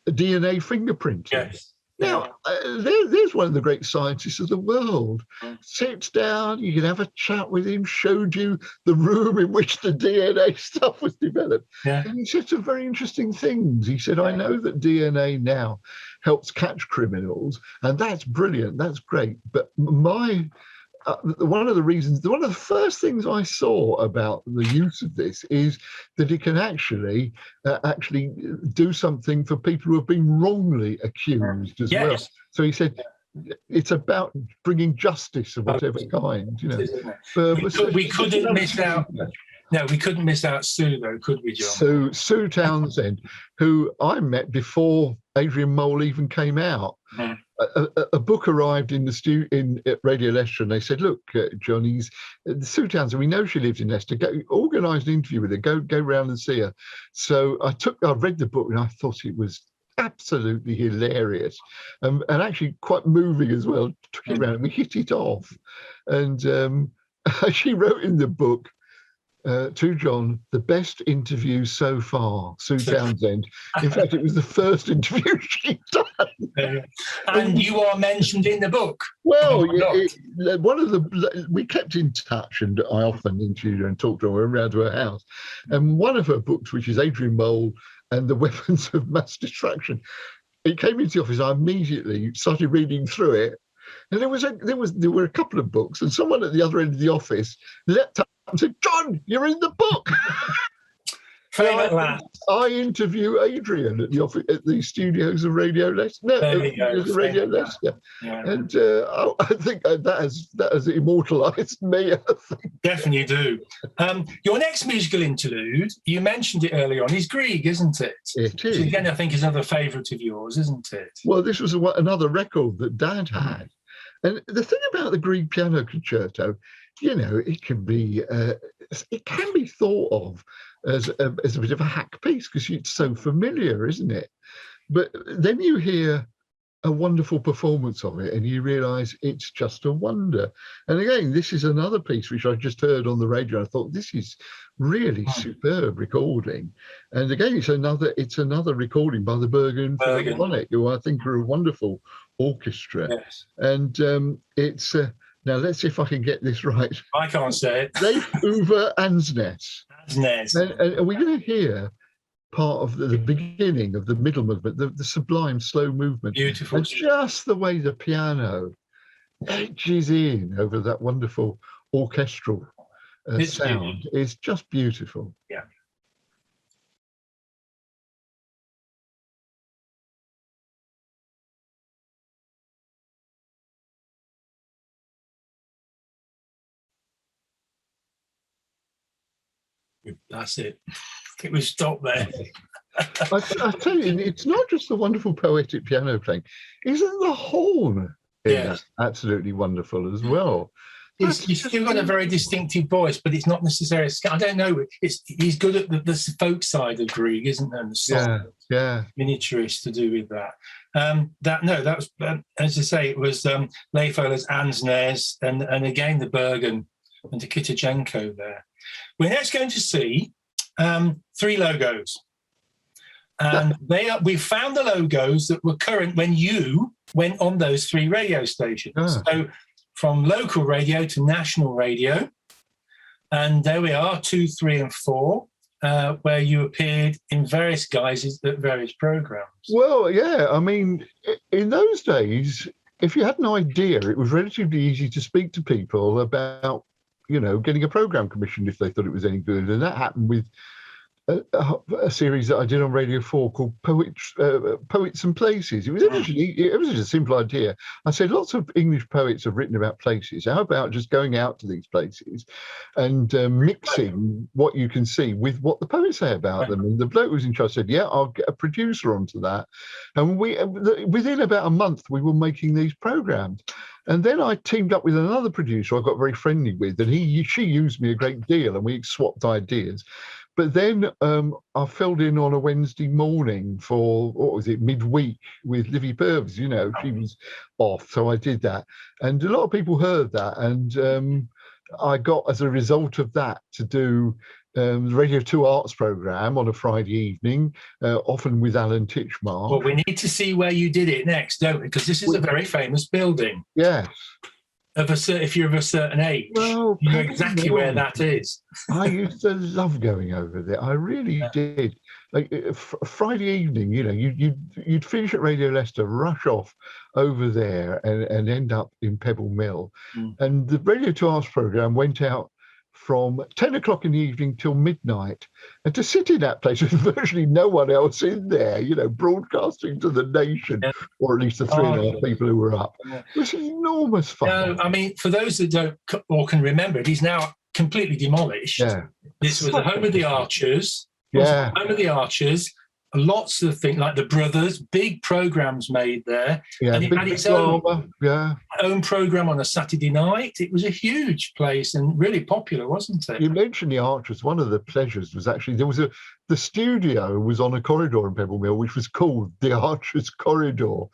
DNA fingerprinting. Yes. Now, there's one of the great scientists of the world. Sits down, you can have a chat with him, showed you the room in which the DNA stuff was developed. And he said some very interesting things. He said, I know that DNA now helps catch criminals, and that's brilliant, that's great. But one of the first things I saw about the use of this is that it can actually do something for people who have been wrongly accused as well. So he said it's about bringing justice of whatever kind, you know. We couldn't miss out. No, we couldn't miss out Sue, though, could we, John? Sue Townsend, who I met before Adrian Mole even came out. A book arrived in at Radio Leicester, and they said, "Look, John, Sue Townsend. We know she lives in Leicester. Organise an interview with her. Go round and see her." So I read the book, and I thought it was absolutely hilarious, and actually quite moving as well. Took it round, and we hit it off, and she wrote in the book. To John, the best interview so far, Sue Townsend. In fact, it was the first interview she'd done. And you are mentioned in the book. Well, we kept in touch, and I often interviewed her and talked to her around to her house. And one of her books, which is Adrian Mole and the Weapons of Mass Destruction, it came into the office. I immediately started reading through it. And there were a couple of books, and someone at the other end of the office leapt up and said, "John, you're in the book." I interview Adrian at the office, at the studios of Radio Leicester. Radio Leicester, and I think that has immortalised me. I think. Definitely do. Your next musical interlude, you mentioned it earlier on, is Grieg, isn't it? It is. Which again, I think is another favourite of yours, isn't it? Well, this was another record that Dad had. And the thing about the Grieg Piano Concerto, you know, it can be thought of as a bit of a hack piece because it's so familiar, isn't it? But then you hear a wonderful performance of it and you realise it's just a wonder. And again, this is another piece which I just heard on the radio. I thought this is really superb recording. And again, it's another recording by the Bergen Philharmonic, who I think are a wonderful orchestra. Yes. And it's now let's see if I can get this right. I can't say it. Leif over Andsnaes. Andsnaes. And we're going to hear part of the beginning of the middle movement, the sublime slow movement. Beautiful. And just the way the piano edges in over that wonderful orchestral sound is just beautiful. Yeah. That's it. I think we stop there. I tell you, it's not just the wonderful poetic piano playing. Isn't the horn absolutely wonderful as well? He's still got a very distinctive voice, but it's not necessarily. I don't know. He's good at the folk side of Grieg, isn't there? And the song, miniaturist to do with that. That was as I say, it was Leif Ola's Andsnaes and again the Bergen and the Kitajenko there. We're next going to see 3 logos. And we found the logos that were current when you went on those 3 radio stations. So from local radio to national radio. And there we are, 2, 3, and 4, where you appeared in various guises at various programmes. Well, yeah, I mean, in those days, if you had an idea, it was relatively easy to speak to people about, you know, getting a programme commissioned if they thought it was any good. And that happened with a series that I did on Radio 4 called Poets and Places. It was just a simple idea. I said lots of English poets have written about places. How about just going out to these places and mixing what you can see with what the poets say about them? And the bloke who was in charge said, yeah, I'll get a producer onto that. And within about a month, we were making these programs. And then I teamed up with another producer I got very friendly with, and she used me a great deal, and we swapped ideas. But then I filled in on a Wednesday morning for, what was it, midweek with Livy Purves, she was off. So I did that. And a lot of people heard that. And I got, as a result of that, to do the Radio 2 Arts programme on a Friday evening, often with Alan Titchmarsh. Well, we need to see where you did it next, don't we? Because this is a very famous building. Yes. If you're of a certain age, you know exactly where that is. I used to love going over there. I really did. Like Friday evening, you'd finish at Radio Leicester, rush off over there, and end up in Pebble Mill. And the Radio 2 Arts programme went out from 10 o'clock in the evening till midnight, and to sit in that place with virtually no one else in there, broadcasting to the nation, or at least the 3.5 people who were up, it was enormous fun. No, I mean, for those that don't or can remember, it is now completely demolished. Yeah. This was the home of the Archers. Yeah. Home of the Archers. Lots of things like the Brothers, big programs made there. Yeah, and it had its own program on a Saturday night. It was a huge place and really popular, wasn't it? You mentioned the Archers. One of the pleasures was actually the studio was on a corridor in Pebble Mill, which was called the Archers Corridor,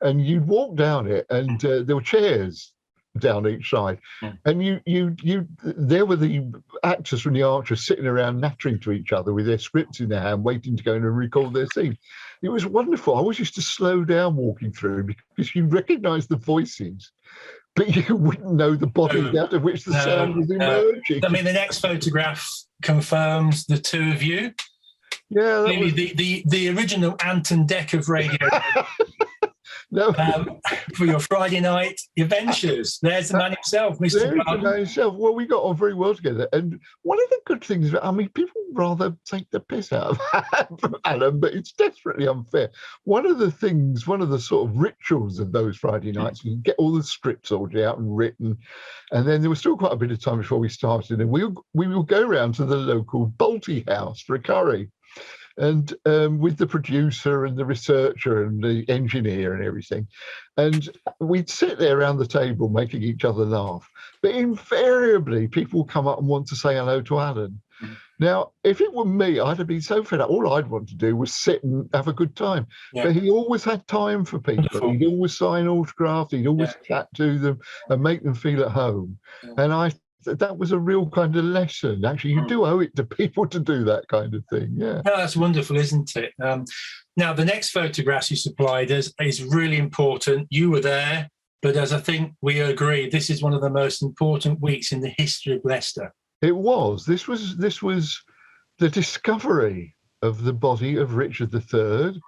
and you'd walk down it, and there were chairs down each side, and there were the actors from the Archers sitting around nattering to each other with their scripts in their hand, waiting to go in and record their scene. It was wonderful. I always used to slow down walking through because you recognise the voices, but you wouldn't know the bodies out of which the sound was emerging. I mean, the next photograph confirms the two of you. Yeah, the original Anton Deck of radio. No. For your Friday night adventures. There's the man himself, Mr. There's the man himself. Well, we got on very well together. And one of the good things, people rather take the piss out of Alan, but it's desperately unfair. One of the sort of rituals of those Friday nights, you get all the scripts sorted out and written. And then there was still quite a bit of time before we started. And we would go round to the local Balti house for a curry. And with the producer and the researcher and the engineer and everything. And we'd sit there around the table making each other laugh. But invariably, people would come up and want to say hello to Alan. Now, if it were me, I'd have been so fed up. All I'd want to do was sit and have a good time. Yeah. But he always had time for people. Wonderful. He'd always sign autographs. He'd always chat to them and make them feel at home. Yeah. And that was a real kind of lesson. Actually, you do owe it to people to do that kind of thing. Yeah. No, that's wonderful, isn't it? Now, the next photographs you supplied us is really important. You were there, but as I think we agree, this is one of the most important weeks in the history of Leicester. It was. This was the discovery of the body of Richard III.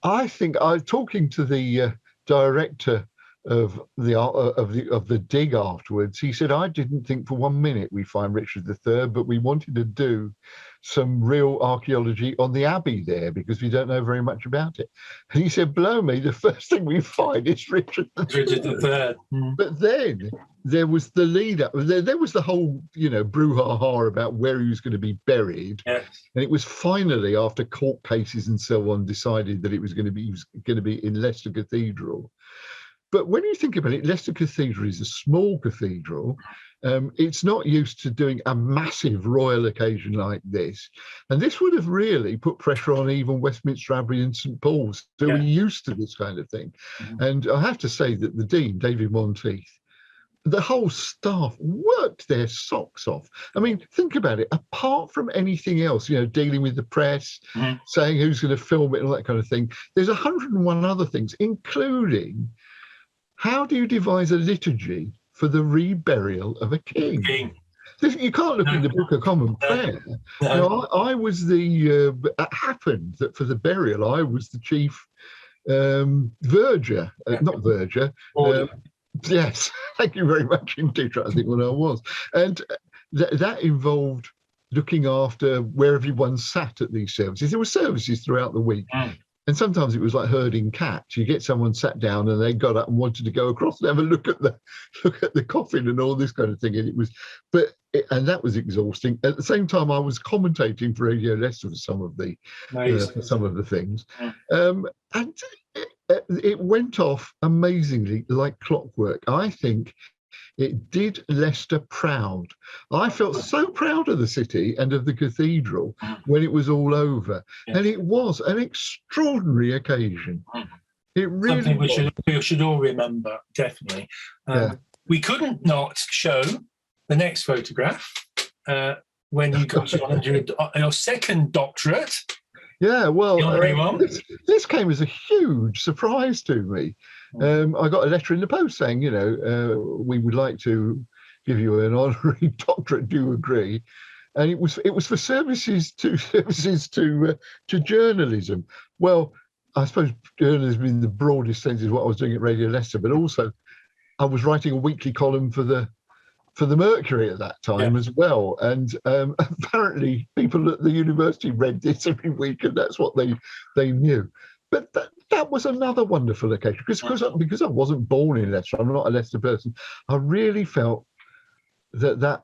I think talking to the director of the dig afterwards, he said, I didn't think for 1 minute we'd find Richard III, but we wanted to do some real archaeology on the abbey there because we don't know very much about it. And he said, blow me, the first thing we find is Richard III. But then there was the lead up. There was the whole, brouhaha about where he was going to be buried. Yes. And it was finally, after court cases and so on, decided that he was going to be in Leicester Cathedral. But when you think about it, Leicester Cathedral is a small cathedral. It's not used to doing a massive royal occasion like this. And this would have really put pressure on even Westminster Abbey and St Paul's, who are used to this kind of thing. Mm-hmm. And I have to say that the Dean, David Monteith, the whole staff worked their socks off. I mean, think about it. Apart from anything else, dealing with the press, saying who's going to film it and all that kind of thing, there's 101 other things, including how do you devise a liturgy for the reburial of a king? You can't look in the Book of Common Prayer. I was it happened that for the burial, I was the chief verger, not verger. Yes, thank you very much indeed. I think what I was. And that involved looking after where everyone sat at these services. There were services throughout the week. And sometimes it was like herding cats. You get someone sat down and they got up and wanted to go across and have a look at the coffin and all this kind of thing. And and that was exhausting. At the same time, I was commentating for Radio Leicester for some of the things, and it went off amazingly like clockwork. I think it did Leicester proud. I felt so proud of the city and of the cathedral when it was all over. And it was an extraordinary occasion. It really something we should all remember, definitely. We couldn't not show the next photograph when you got your second doctorate. Yeah, well, this came as a huge surprise to me. I got a letter in the post saying, we would like to give you an honorary doctorate. Do you agree? And it was for services to journalism. Well, I suppose journalism in the broadest sense is what I was doing at Radio Leicester, but also I was writing a weekly column for the Mercury at that time as well. And apparently people at the university read this every week, and that's what they knew. But that was another wonderful occasion, because I wasn't born in Leicester. I'm not a Leicester person. I really felt that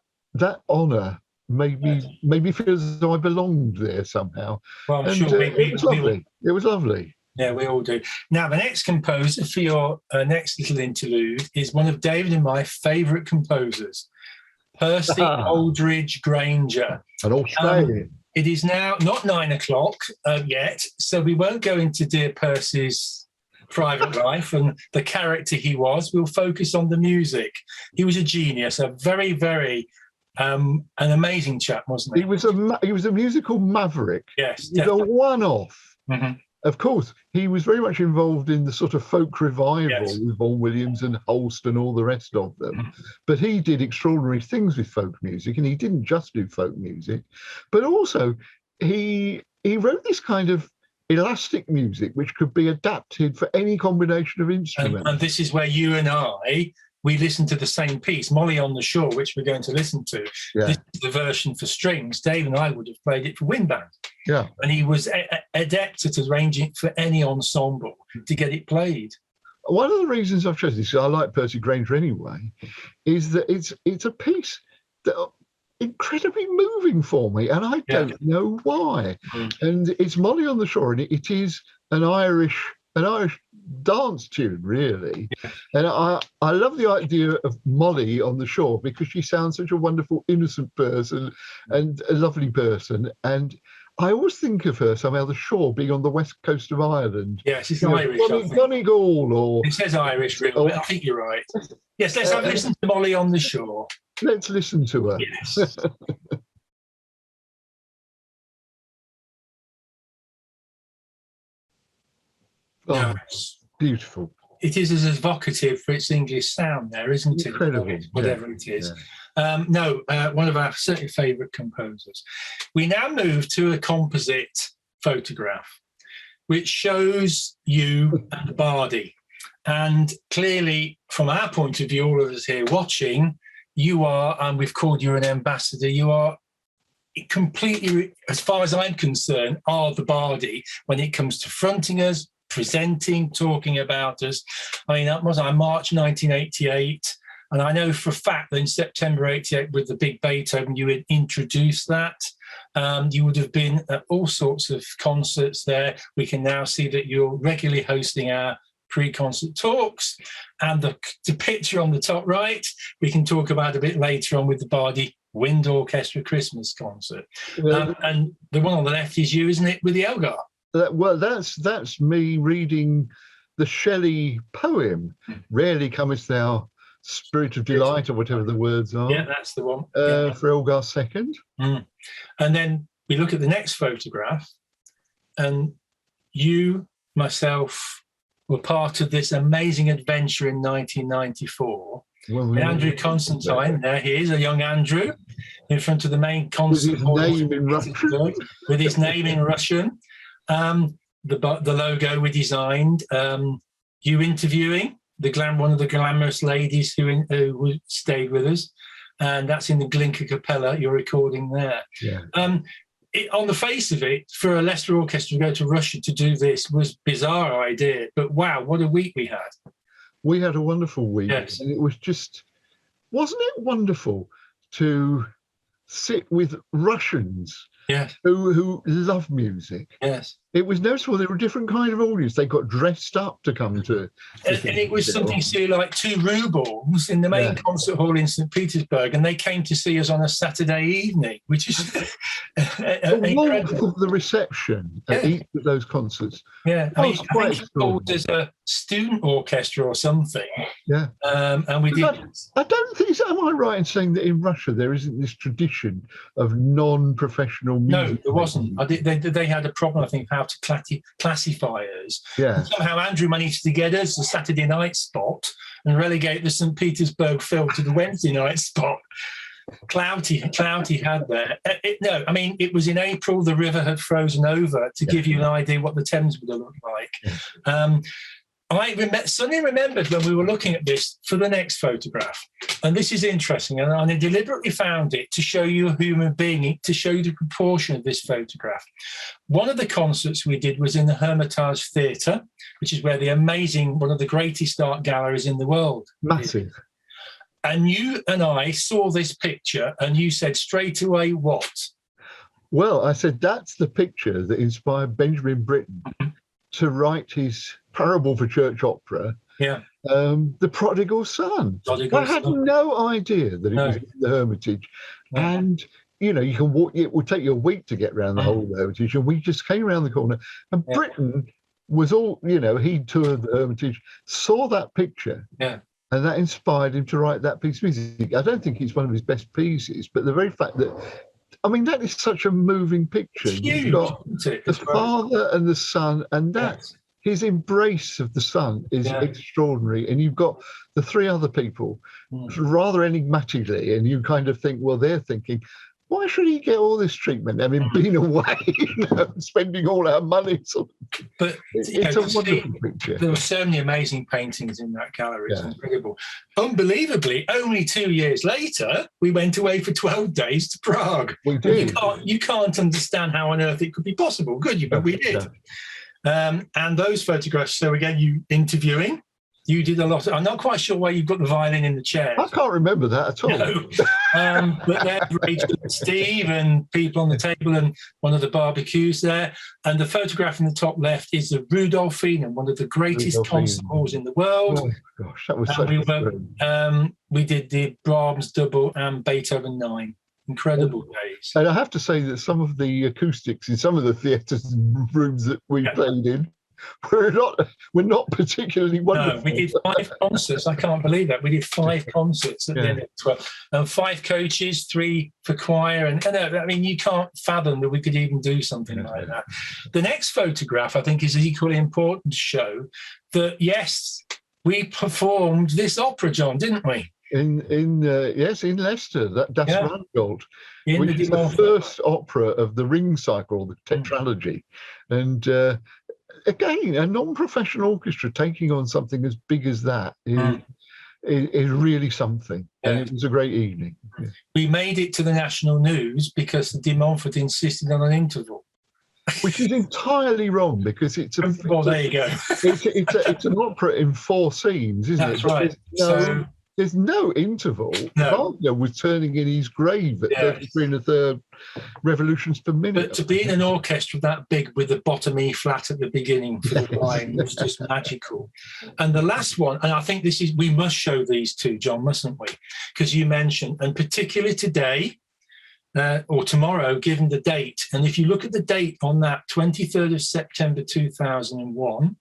honour made me feel as though I belonged there somehow. Well, I'm sure it was lovely. It was lovely. Yeah, we all do. Now, the next composer for your next little interlude is one of David and my favourite composers, Percy Aldridge Grainger. An Australian. It is now not 9 o'clock yet, so we won't go into dear Percy's private life and the character he was. We'll focus on the music. He was a genius, a very, very an amazing chap, wasn't he? He was a musical maverick. Yes, he's a one-off. Mm-hmm. Of course, he was very much involved in the sort of folk revival with Vaughan Williams and Holst and all the rest of them. Mm-hmm. But he did extraordinary things with folk music, and he didn't just do folk music, but also he wrote this kind of elastic music which could be adapted for any combination of instruments. And this is where you and we listened to the same piece, Molly on the Shore, which we're going to listen to. Yeah. This is the version for strings. Dave and I would have played it for wind band. Yeah. And he was adept at arranging for any ensemble to get it played. One of the reasons I've chosen this, I like Percy Grainger anyway, is that it's a piece that incredibly moving for me, and I don't know why. And it's Molly on the Shore, and it is an Irish dance tune, really. And I love the idea of Molly on the shore because she sounds such a wonderful, innocent person and a lovely person. And I always think of her somehow, the shore being on the west coast of Ireland. Yes, it's Irish. Donegal, or it says Irish, really. I think you're right. Yes, let's have a listen to Molly on the Shore. Let's listen to her. Yes. Oh, beautiful. It is as evocative for its English sound there, isn't it? Incredible. Whatever it is. Yeah. One of our certainly favourite composers. We now move to a composite photograph, which shows you and Bardi. And clearly, from our point of view, all of us here watching, you are, and we've called you an ambassador, you are completely, as far as I'm concerned, are the Bardi when it comes to fronting us, presenting, talking about us. I mean, that was March 1988, and I know for a fact that in September 88 with the big Beethoven, you had introduced that. You would have been at all sorts of concerts there. We can now see that you're regularly hosting our pre-concert talks, and the picture on the top right, we can talk about a bit later on with the Bardi Wind Orchestra Christmas concert. And the one on the left is you, isn't it, with the Elgar? Well, that's me reading the Shelley poem, Rarely Comest Thou, Spirit of Delight, or whatever the words are. Yeah, that's the one. For Elgar's second. And then we look at the next photograph, and you, myself, were part of this amazing adventure in 1994. Andrew Constantine, there he is, a young Andrew, in front of the main concert hall with his name in Russian. The logo we designed, you interviewing one of the glamorous ladies who stayed with us, and that's in the Glinka Capella. You're recording there. Yeah. On the face of it, for a Leicester orchestra to go to Russia to do this was bizarre idea. But wow, what a week we had! We had a wonderful week, Yes. and it was just, wasn't it wonderful to sit with Russians Yes. who love music? Yes. It was noticeable they were a different kind of audience. They got dressed up to come to And it was something silly like 2 rubles in the main concert hall in St. Petersburg, and they came to see us on a Saturday evening, which is the warmth of the reception at each of those concerts. Yeah, I mean, quite I think it called as a student orchestra or something. Yeah. And we did. I don't think so. Am I right in saying that in Russia there isn't this tradition of non-professional music? No, there wasn't. They had a problem, I think, how to classify us. Yeah. And somehow Andrew managed to get us the Saturday night spot and relegate the St. Petersburg film to the Wednesday night spot. Clouty had there. No, I mean, it was in April. The river had frozen over, to give you an idea what the Thames would have looked like. I suddenly remembered when we were looking at this for the next photograph, and this is interesting, and I deliberately found it to show you a human being, to show you the proportion of this photograph. One of the concerts we did was in the Hermitage Theatre, which is where the amazing, one of the greatest art galleries in the world. Massive. And you and I saw this picture, and you said straight away, what? Well, I said, that's the picture that inspired Benjamin Britten to write his parable for church opera, The Prodigal Son. I had no idea that it was in the Hermitage. And, you know, you can walk, it would take you a week to get around the whole Hermitage, and we just came around the corner, and Britten was all, you know, he toured the Hermitage, saw that picture, and that inspired him to write that piece of music. I don't think it's one of his best pieces, but the very fact that, I mean, that is such a moving picture. It's huge, You've got isn't it? the father and the son, and that his embrace of the son is extraordinary. And you've got the 3 other people rather enigmatically, and you kind of think, well, they're thinking, why should he get all this treatment? I mean, being away, you know, spending all our money. But it's a wonderful picture. There were so many amazing paintings in that gallery. It's incredible. Unbelievably, only 2 years later, we went away for 12 days to Prague. We did. You can't understand how on earth it could be possible, could you? But we did. And those photographs, so again, you interviewing, you did a lot. I'm not quite sure why you've got the violin in the chair. I can't remember that at all. No. But there's Rachel and Steve and people on the table and one of the barbecues there. And the photograph in the top left is the Rudolphine, and one of the greatest concert halls in the world. Oh, gosh, that was such we did the Brahms double and Beethoven 9. Incredible days. And I have to say that some of the acoustics in some of the theatres rooms that we played in were not particularly wonderful. No, we did 5 concerts. I can't believe that. We did 5 concerts at the end of 12. And 5 coaches, 3 for choir. And I mean, you can't fathom that we could even do something like that. The next photograph, I think, is equally important to show that, yes, we performed this opera, John, didn't we? In Leicester, Das Rheingold, which is the first opera of the Ring cycle, the tetralogy. And again, a non-professional orchestra taking on something as big as that is really something. And it was a great evening. We made it to the national news because the De Montfort insisted on an interval. Which is entirely wrong, because it's a... Well, there you go. it's an opera in 4 scenes, isn't it? That's right. There's no interval. No. Wagner was turning in his grave at 33 1/3 revolutions per minute. But to be in an orchestra that big with the bottom E flat at the beginning for the line was just magical. And the last one, and I think we must show these 2, John, mustn't we? Because you mentioned, and particularly today or tomorrow, given the date, and if you look at the date on that, 23rd of September 2001,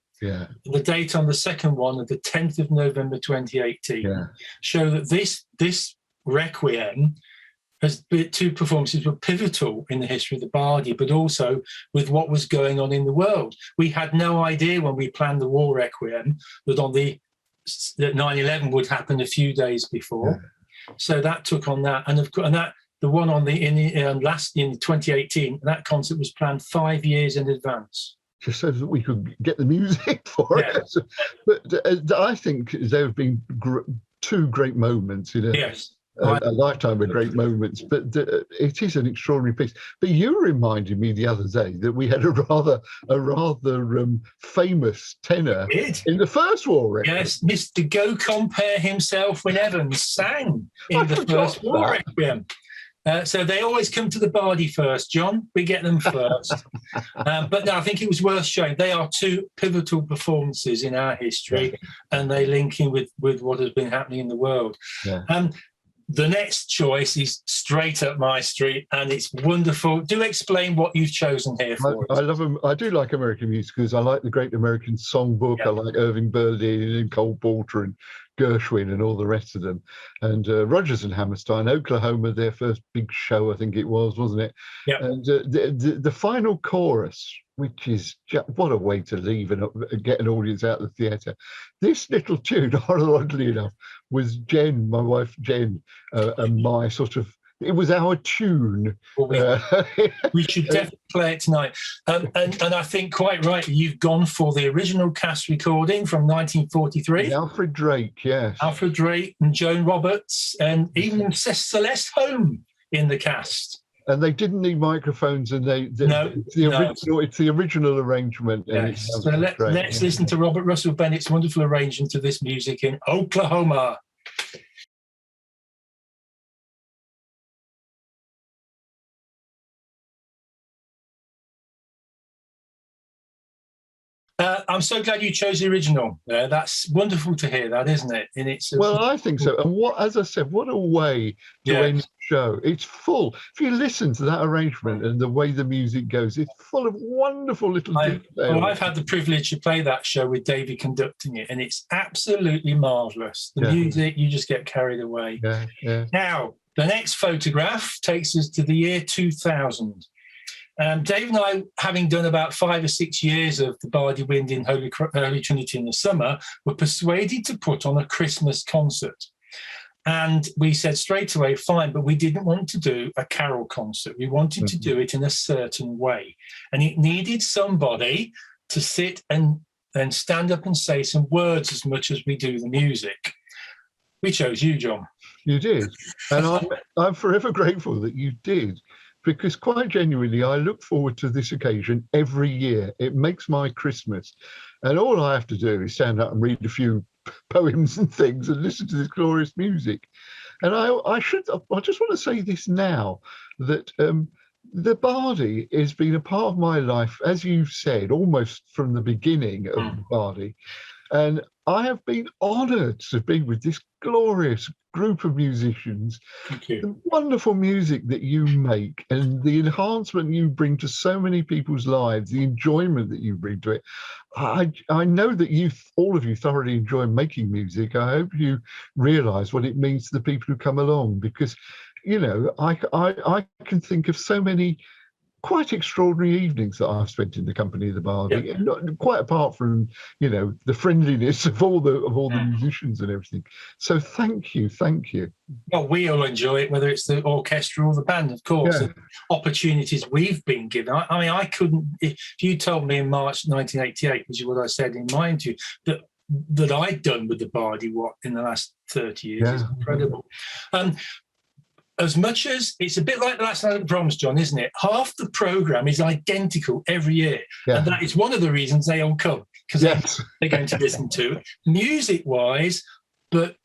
the date on the second one of the 10th of November 2018 show that this Requiem has 2 performances were pivotal in the history of the Bardi, but also with what was going on in the world. We had no idea when we planned the War Requiem that that 9/11 would happen a few days before. So that took on that, and that the one on in 2018, that concert was planned 5 years in advance. Just so that we could get the music for it. But I think there have been 2 great moments in a lifetime of great moments. But it is an extraordinary piece. But you reminded me the other day that we had a rather famous tenor in the First War Requiem. Yes, Mr. Go Compare himself when Evans sang in the First War Requiem. So they always come to the Bardi first, John. We get them first. But no, I think it was worth showing. They are two pivotal performances in our history, and they link in with what has been happening in the world. Yeah. The next choice is straight up my street, and it's wonderful. Do explain what you've chosen here for us. I love them. I do like American musicals. I like the Great American Songbook. I like Irving Berlin and Cole Porter and Gershwin and all the rest of them. And Rodgers and Hammerstein, Oklahoma, their first big show, I think it was, wasn't it? Yeah. And the final chorus, which is what a way to leave and get an audience out of the theatre. This little tune, oddly enough, was Jen, my wife Jen, and my sort of, it was our tune. Well, we should definitely play it tonight. And I think quite right, you've gone for the original cast recording from 1943. Alfred Drake, yes. Alfred Drake and Joan Roberts, and even Celeste Holm in the cast. And they didn't need microphones, and it's the original arrangement. And yes. So let's listen to Robert Russell Bennett's wonderful arrangement of this music in Oklahoma. I'm so glad you chose the original. That's wonderful to hear that, isn't it? Well, I think so. And as I said, what a way to end the show. It's full. If you listen to that arrangement and the way the music goes, it's full of wonderful little details. Well, I've had the privilege to play that show with Davey conducting it, and it's absolutely marvellous. The music, you just get carried away. Yeah. Now, the next photograph takes us to the year 2000. Dave and I, having done about 5 or 6 years of the Bardi Wind in Holy Trinity in the summer, were persuaded to put on a Christmas concert. And we said straight away, fine, but we didn't want to do a carol concert. We wanted to do it in a certain way. And it needed somebody to sit and stand up and say some words as much as we do the music. We chose you, John. You did. And I'm forever grateful that you did. Because quite genuinely, I look forward to this occasion every year. It makes my Christmas. And all I have to do is stand up and read a few poems and things and listen to this glorious music. And I just want to say this now, that the Bardi has been a part of my life, as you said, almost from the beginning of the Bardi. And I have been honoured to be with this glorious group of musicians. Thank you. The wonderful music that you make and the enhancement you bring to so many people's lives, the enjoyment that you bring to it. I know that all of you thoroughly enjoy making music. I hope you realise what it means to the people who come along, because, you know, I can think of so many quite extraordinary evenings that I've spent in the company of the Bardi, quite apart from, you know, the friendliness of all the musicians and everything. So thank you. Well, we all enjoy it, whether it's the orchestra or the band, of course. The opportunities we've been given. I mean, I couldn't. If you told me in March 1988, which is what I said in my interview, that I'd done with the Bardi in the last 30 years is incredible. As much as it's a bit like the last night at the proms, John, isn't it? Half the programme is identical every year. Yeah. And that is one of the reasons they all come, because they're going to listen to it, music-wise, but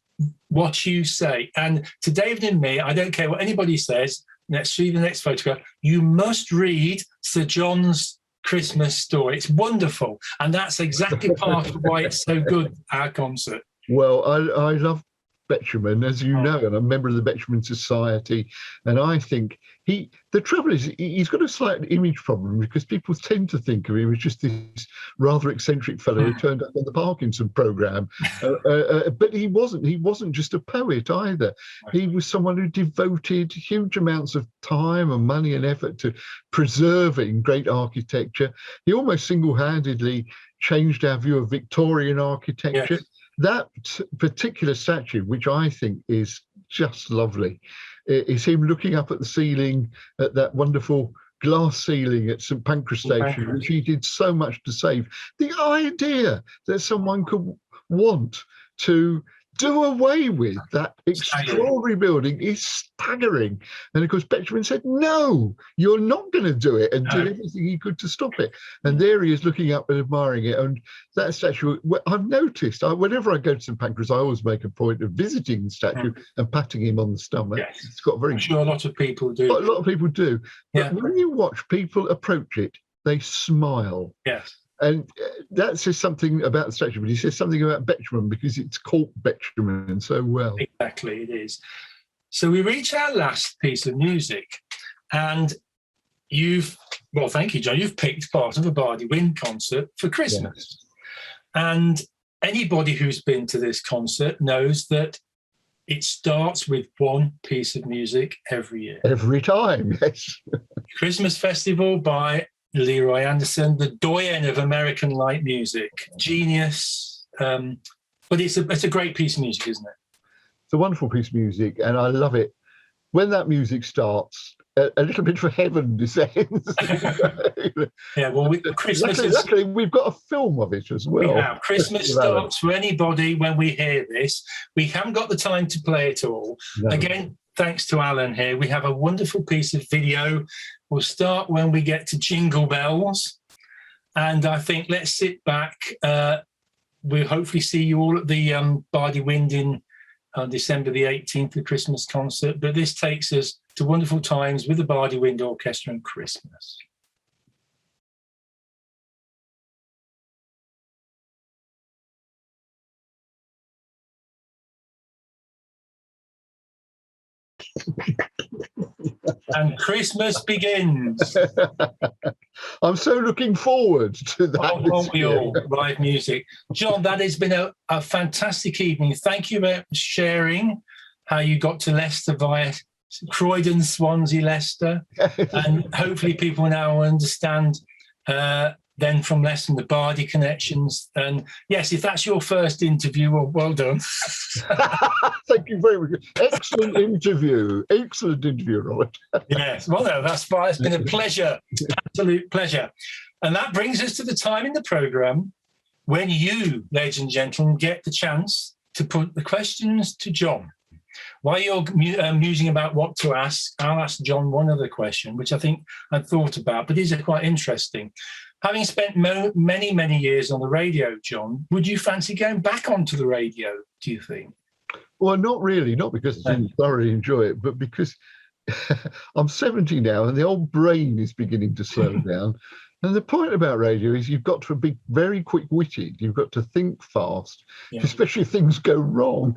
what you say. And to David and me, I don't care what anybody says, let's see the next photograph, you must read Sir John's Christmas story. It's wonderful. And that's exactly part of why it's so good, our concert. Well, I love Beecham, as you know, and I'm a member of the Beecham Society, and I think the trouble is he's got a slight image problem, because people tend to think of him as just this rather eccentric fellow who turned up on the Parkinson programme, but he wasn't just a poet either. He was someone who devoted huge amounts of time and money and effort to preserving great architecture. He almost single-handedly changed our view of Victorian architecture. Yes. That particular statue, which I think is just lovely, is him looking up at the ceiling, at that wonderful glass ceiling at St Pancras Station, which he did so much to save. The idea that someone could want to do away with that extraordinary building is staggering. And of course, Beecham said, no, you're not going to do it, and did everything he could to stop it. And there he is looking up and admiring it. And that statue, I've noticed, whenever I go to St Pancras, I always make a point of visiting the statue and patting him on the stomach. Yes. It's got very. I'm sure a lot of people do. A lot of people do. But when you watch people approach it, they smile. Yes. And that says something about the statue, but he says something about Beecham because it's called Beecham so well. Exactly, it is. So we reach our last piece of music, and thank you, John. You've picked part of a Bardi Wind concert for Christmas. Yes. And anybody who's been to this concert knows that it starts with one piece of music every year. Every time, yes. Christmas Festival by Leroy Anderson, the doyen of American light music, genius. But it's a great piece of music, isn't it? It's a wonderful piece of music, and I love it. When that music starts, a little bit of heaven descends. Yeah, well, Christmas luckily, we've got a film of it as well. We have. Christmas starts for anybody when we hear this. We haven't got the time to play it all. No. Again, thanks to Alan here, we have a wonderful piece of video. We'll start when we get to Jingle Bells. And I think let's sit back. We'll hopefully see you all at the Bardi Wind in December the 18th, the Christmas concert. But this takes us to wonderful times with the Bardi Wind Orchestra and Christmas. And Christmas begins. I'm so looking forward to that. Aren't we all? Live music. John, that has been a fantastic evening. Thank you for sharing how you got to Leicester via Croydon, Swansea, Leicester. And hopefully people now understand then from Leicester the Bardi connections. And yes, if that's your first interview, well done. Thank you very much. Excellent interview, Robert. Yes, well, no, that's fine. It's been a pleasure, absolute pleasure. And that brings us to the time in the programme when you, ladies and gentlemen, get the chance to put the questions to John. While you're musing about what to ask, I'll ask John one other question, which I think I've thought about, but these are quite interesting. Having spent many, many years on the radio, John, would you fancy going back onto the radio, do you think? Well, not really, not because I didn't thoroughly enjoy it, but because I'm 70 now and the old brain is beginning to slow down. And the point about radio is you've got to be very quick-witted. You've got to think fast, especially if things go wrong.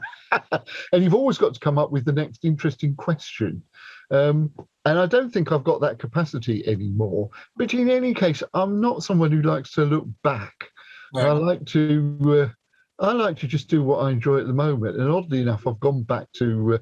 And you've always got to come up with the next interesting question. And I don't think I've got that capacity anymore. But in any case, I'm not someone who likes to look back. No. I like to just do what I enjoy at the moment. And oddly enough, I've gone back to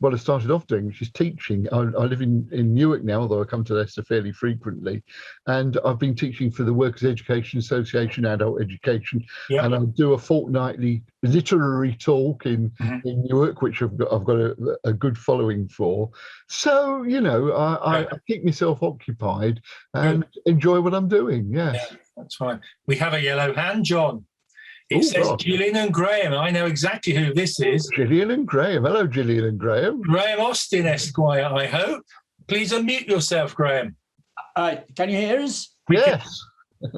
what I started off doing, which is teaching. I live in Newark now, although I come to Leicester fairly frequently. And I've been teaching for the Workers' Education Association, Adult Education. Yep. And I do a fortnightly literary talk in Newark, which I've got a good following for. So, you know, I keep myself occupied and enjoy what I'm doing, yes. Yeah, that's fine. We have a yellow hand, John. It says Gillian and Graham. I know exactly who this is. Gillian and Graham. Hello, Gillian and Graham. Graham Austin, Esquire, I hope. Please unmute yourself, Graham. Can you hear us? Yes.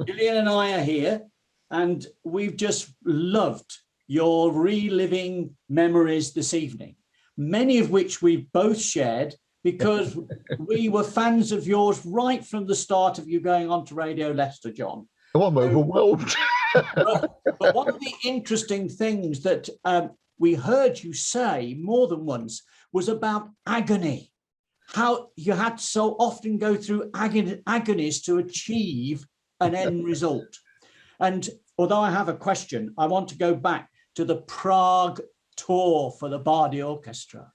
Gillian and I are here, and we've just loved your reliving memories this evening, many of which we've both shared because we were fans of yours right from the start of you going on to Radio Leicester, John. Oh, I'm overwhelmed. But one of the interesting things that we heard you say more than once was about agony, how you had to so often go through agonies to achieve an end result. And although I have a question, I want to go back to the Prague tour for the Bardi Orchestra.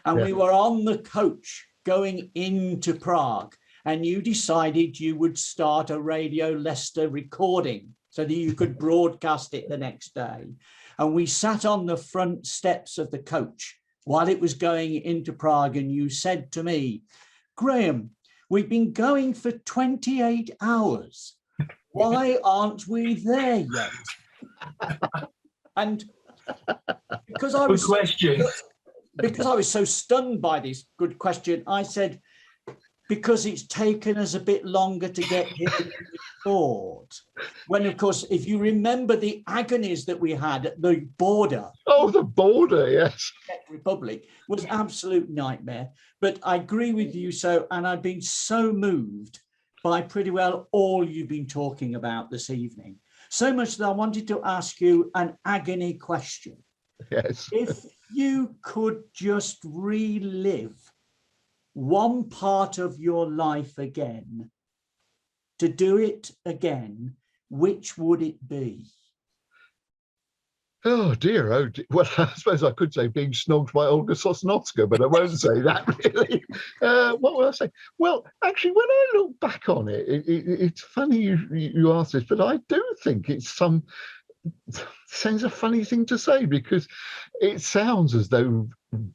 And we were on the coach going into Prague, and you decided you would start a Radio Leicester recording so that you could broadcast it the next day. And we sat on the front steps of the coach while it was going into Prague, and you said to me, Graham, we've been going for 28 hours. Why aren't we there yet? And Because I Good was question. because I was so stunned by this good question, I said, because it's taken us a bit longer to get here than we thought. When, of course, if you remember the agonies that we had at the border. Oh, the border, yes. Czech Republic was absolute nightmare. But I agree with you, and I've been so moved by pretty well all you've been talking about this evening. So much that I wanted to ask you an agony question. Yes. If you could just relive one part of your life again, to do it again, which would it be? Oh dear, oh dear. Well, I suppose I could say being snogged by Olga Sosnowska, but I won't say that really. What will I say? Well, actually, when I look back on it, it's funny you ask this, but I do think it's sounds a funny thing to say, because it sounds as though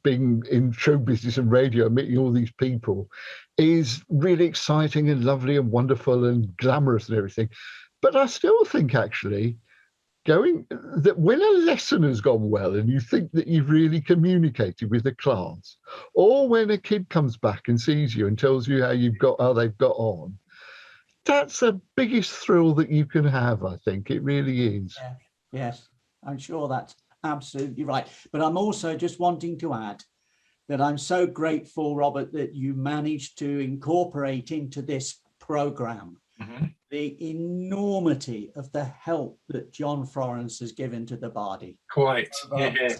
being in show business and radio, meeting all these people, is really exciting and lovely and wonderful and glamorous and everything. But I still think actually that when a lesson has gone well and you think that you've really communicated with the class, or when a kid comes back and sees you and tells you how they've got on, that's the biggest thrill that you can have. I think it really is. Yeah. Yes, I'm sure that's absolutely right. But I'm also just wanting to add that I'm so grateful, Robert, that you managed to incorporate into this program the enormity of the help that John Florance has given to the Bardi. Quite.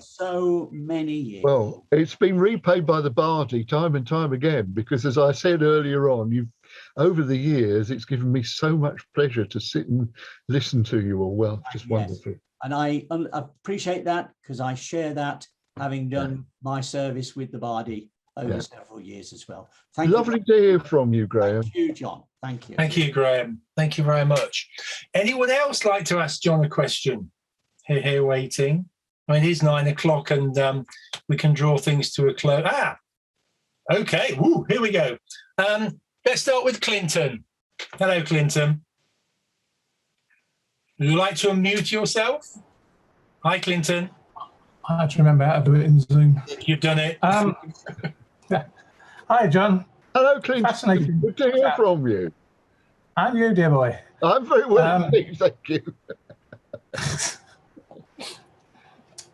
So many years. Well, it's been repaid by the Bardi time and time again, because as I said earlier on, over the years, it's given me so much pleasure to sit and listen to you all. Well, just wonderful. And I appreciate that, because I share that, having done my service with the Bardi over several years as well. Thank you. Lovely to hear from you, Graham. Thank you, John. Thank you. Thank you, Graham. Thank you very much. Anyone else like to ask John a question? Here waiting. I mean, it is 9 o'clock and we can draw things to a close. Okay. Woo, here we go. Let's start with Clinton. Hello, Clinton. Would you like to unmute yourself? Hi, Clinton. I have to remember how to do it in Zoom. You've done it. Hi, John. Hello, Clinton. Fascinating. Good to hear from you. And you, dear boy. I'm very well, thank you.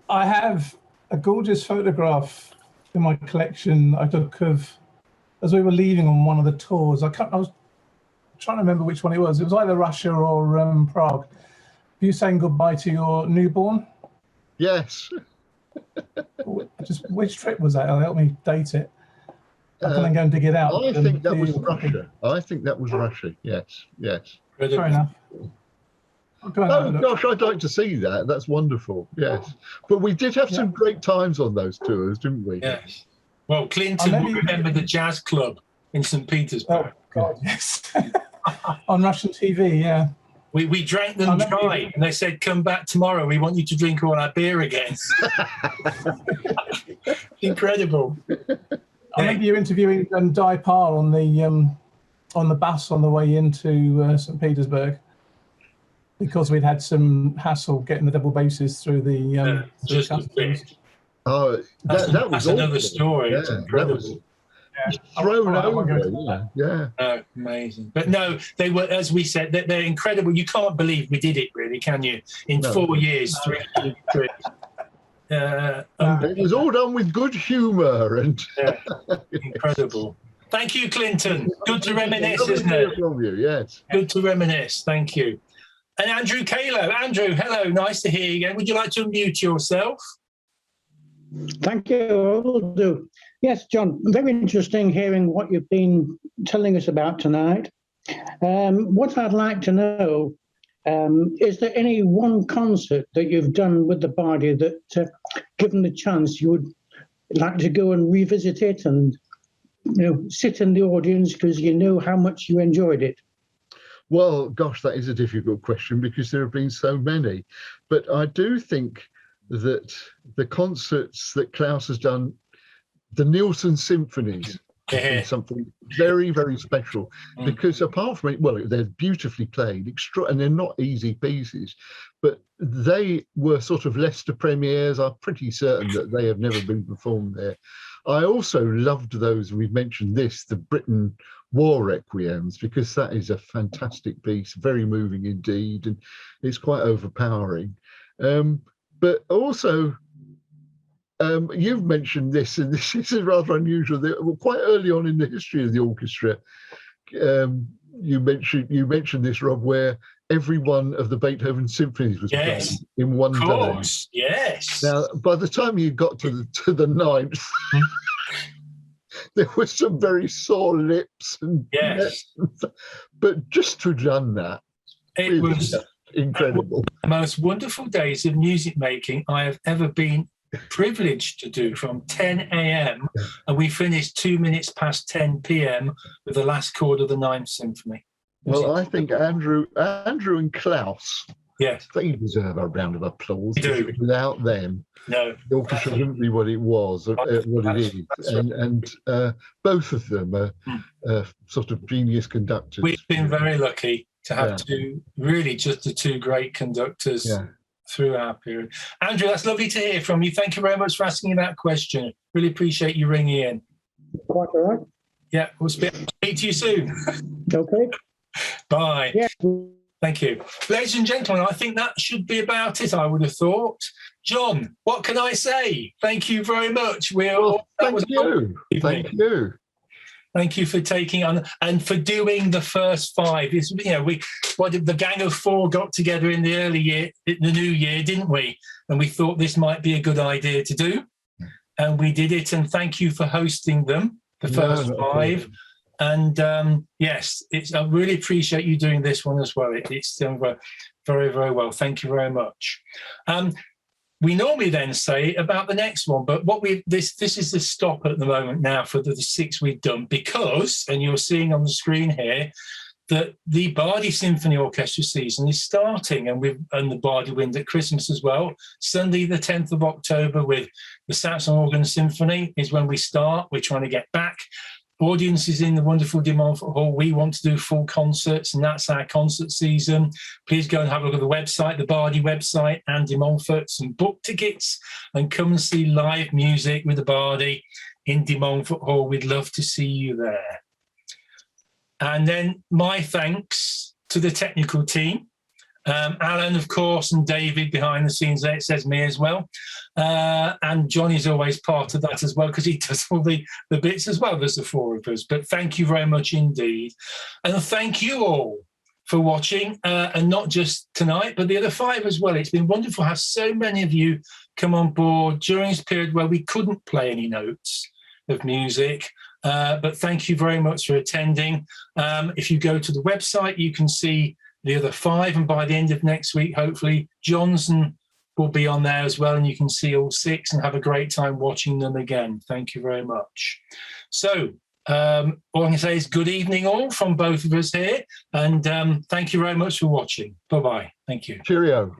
I have a gorgeous photograph in my collection I took of as we were leaving on one of the tours. I was trying to remember which one it was. It was either Russia or Prague. You saying goodbye to your newborn? Yes. Just which trip was that? Help me date it. I can then go and dig it out. I think that was Russia. I think that was Russia. Yes. Fair enough. Oh gosh, I'd like to see that. That's wonderful. Yes, but we did have some great times on those tours, didn't we? Yes. Well, Clinton will remember the jazz club in St. Petersburg. Oh God, yes. On Russian TV, yeah. We drank them dry, and they said, "Come back tomorrow. We want you to drink all our beer again." Incredible. I remember you interviewing Di Parr on the bus on the way into St. Petersburg, because we'd had some hassle getting the double basses through the customs. Oh, that was another story. It's incredible. Thrown over. Yeah. Oh, amazing. But no, they were, as we said, they're incredible. You can't believe we did it, really, can you? In 4 years, 3 trips. It was all done with good humour and incredible. Thank you, Clinton. Good to reminisce, isn't it? From you, yes. Good to reminisce. Thank you. And Andrew Calow. Andrew, hello. Nice to hear you again. Would you like to unmute yourself? Thank you. I will do. Yes, John. Very interesting hearing what you've been telling us about tonight. What I'd like to know. Is there any one concert that you've done with the Bardi that, given the chance, you would like to go and revisit it and sit in the audience because you know how much you enjoyed it? Well, gosh, that is a difficult question because there have been so many. But I do think that the concerts that Klaus has done, the Nielsen symphonies, has been something very, very special, because apart from it, well, they're beautifully played, and they're not easy pieces, but they were sort of Leicester premieres. I'm pretty certain that they have never been performed there. I also loved those, we've mentioned this, the Britten War Requiems, because that is a fantastic piece, very moving indeed, and it's quite overpowering. But also, you've mentioned this, and this is rather unusual. Quite early on in the history of the orchestra, you mentioned this, Rob, where every one of the Beethoven symphonies was played in one day. Yes. Now, by the time you got to the ninth, there were some very sore lips and but just to have done that, it was incredible. The most wonderful days of music making I have ever been privileged to do, from 10 a.m. and we finished 2 minutes past 10 p.m. with the last chord of the Ninth Symphony. Well, I think Andrew and Klaus, they deserve a round of applause. Without them, the orchestra wouldn't be what it was, what it is. And both of them are sort of genius conductors. We've been very lucky to have just the two great conductors through our period. Andrew, that's lovely to hear from you. Thank you very much for asking that question. Really appreciate you ringing in. Quite all right. Yeah, we'll speak to you soon. Okay. Bye. Yeah. Thank you. Ladies and gentlemen, I think that should be about it, I would have thought. John, what can I say? Thank you very much. Thank you. Thank you for taking on and for doing the first five. The gang of four got together in the new year, didn't we? And we thought this might be a good idea to do, and we did it. And thank you for hosting them, the first five. And I really appreciate you doing this one as well. It's done very, very well. Thank you very much. We normally then say about the next one, but this is the stop at the moment now for the six we've done, because, and you're seeing on the screen here, that the Bardi Symphony Orchestra season is starting, and the Bardi Wind at Christmas as well. Sunday, the 10th of October, with the Saxon Organ Symphony is when we start. We're trying to get back audiences in the wonderful De Montfort Hall. We want to do full concerts, and that's our concert season. Please go and have a look at the website, the Bardi website, and De Montfort's, and book tickets and come and see live music with the Bardi in De Montfort Hall. We'd love to see you there. And then my thanks to the technical team. Alan, of course, and David behind the scenes there. It says me as well. And Johnny's always part of that as well, because he does all the bits as well. There's the four of us. But thank you very much indeed. And thank you all for watching, and not just tonight, but the other five as well. It's been wonderful to have so many of you come on board during this period where we couldn't play any notes of music. But thank you very much for attending. If you go to the website, you can see the other five, and by the end of next week, hopefully, Johnson will be on there as well, and you can see all six and have a great time watching them again. Thank you very much. So all I can say is good evening all from both of us here, and thank you very much for watching. Bye-bye. Thank you. Cheerio.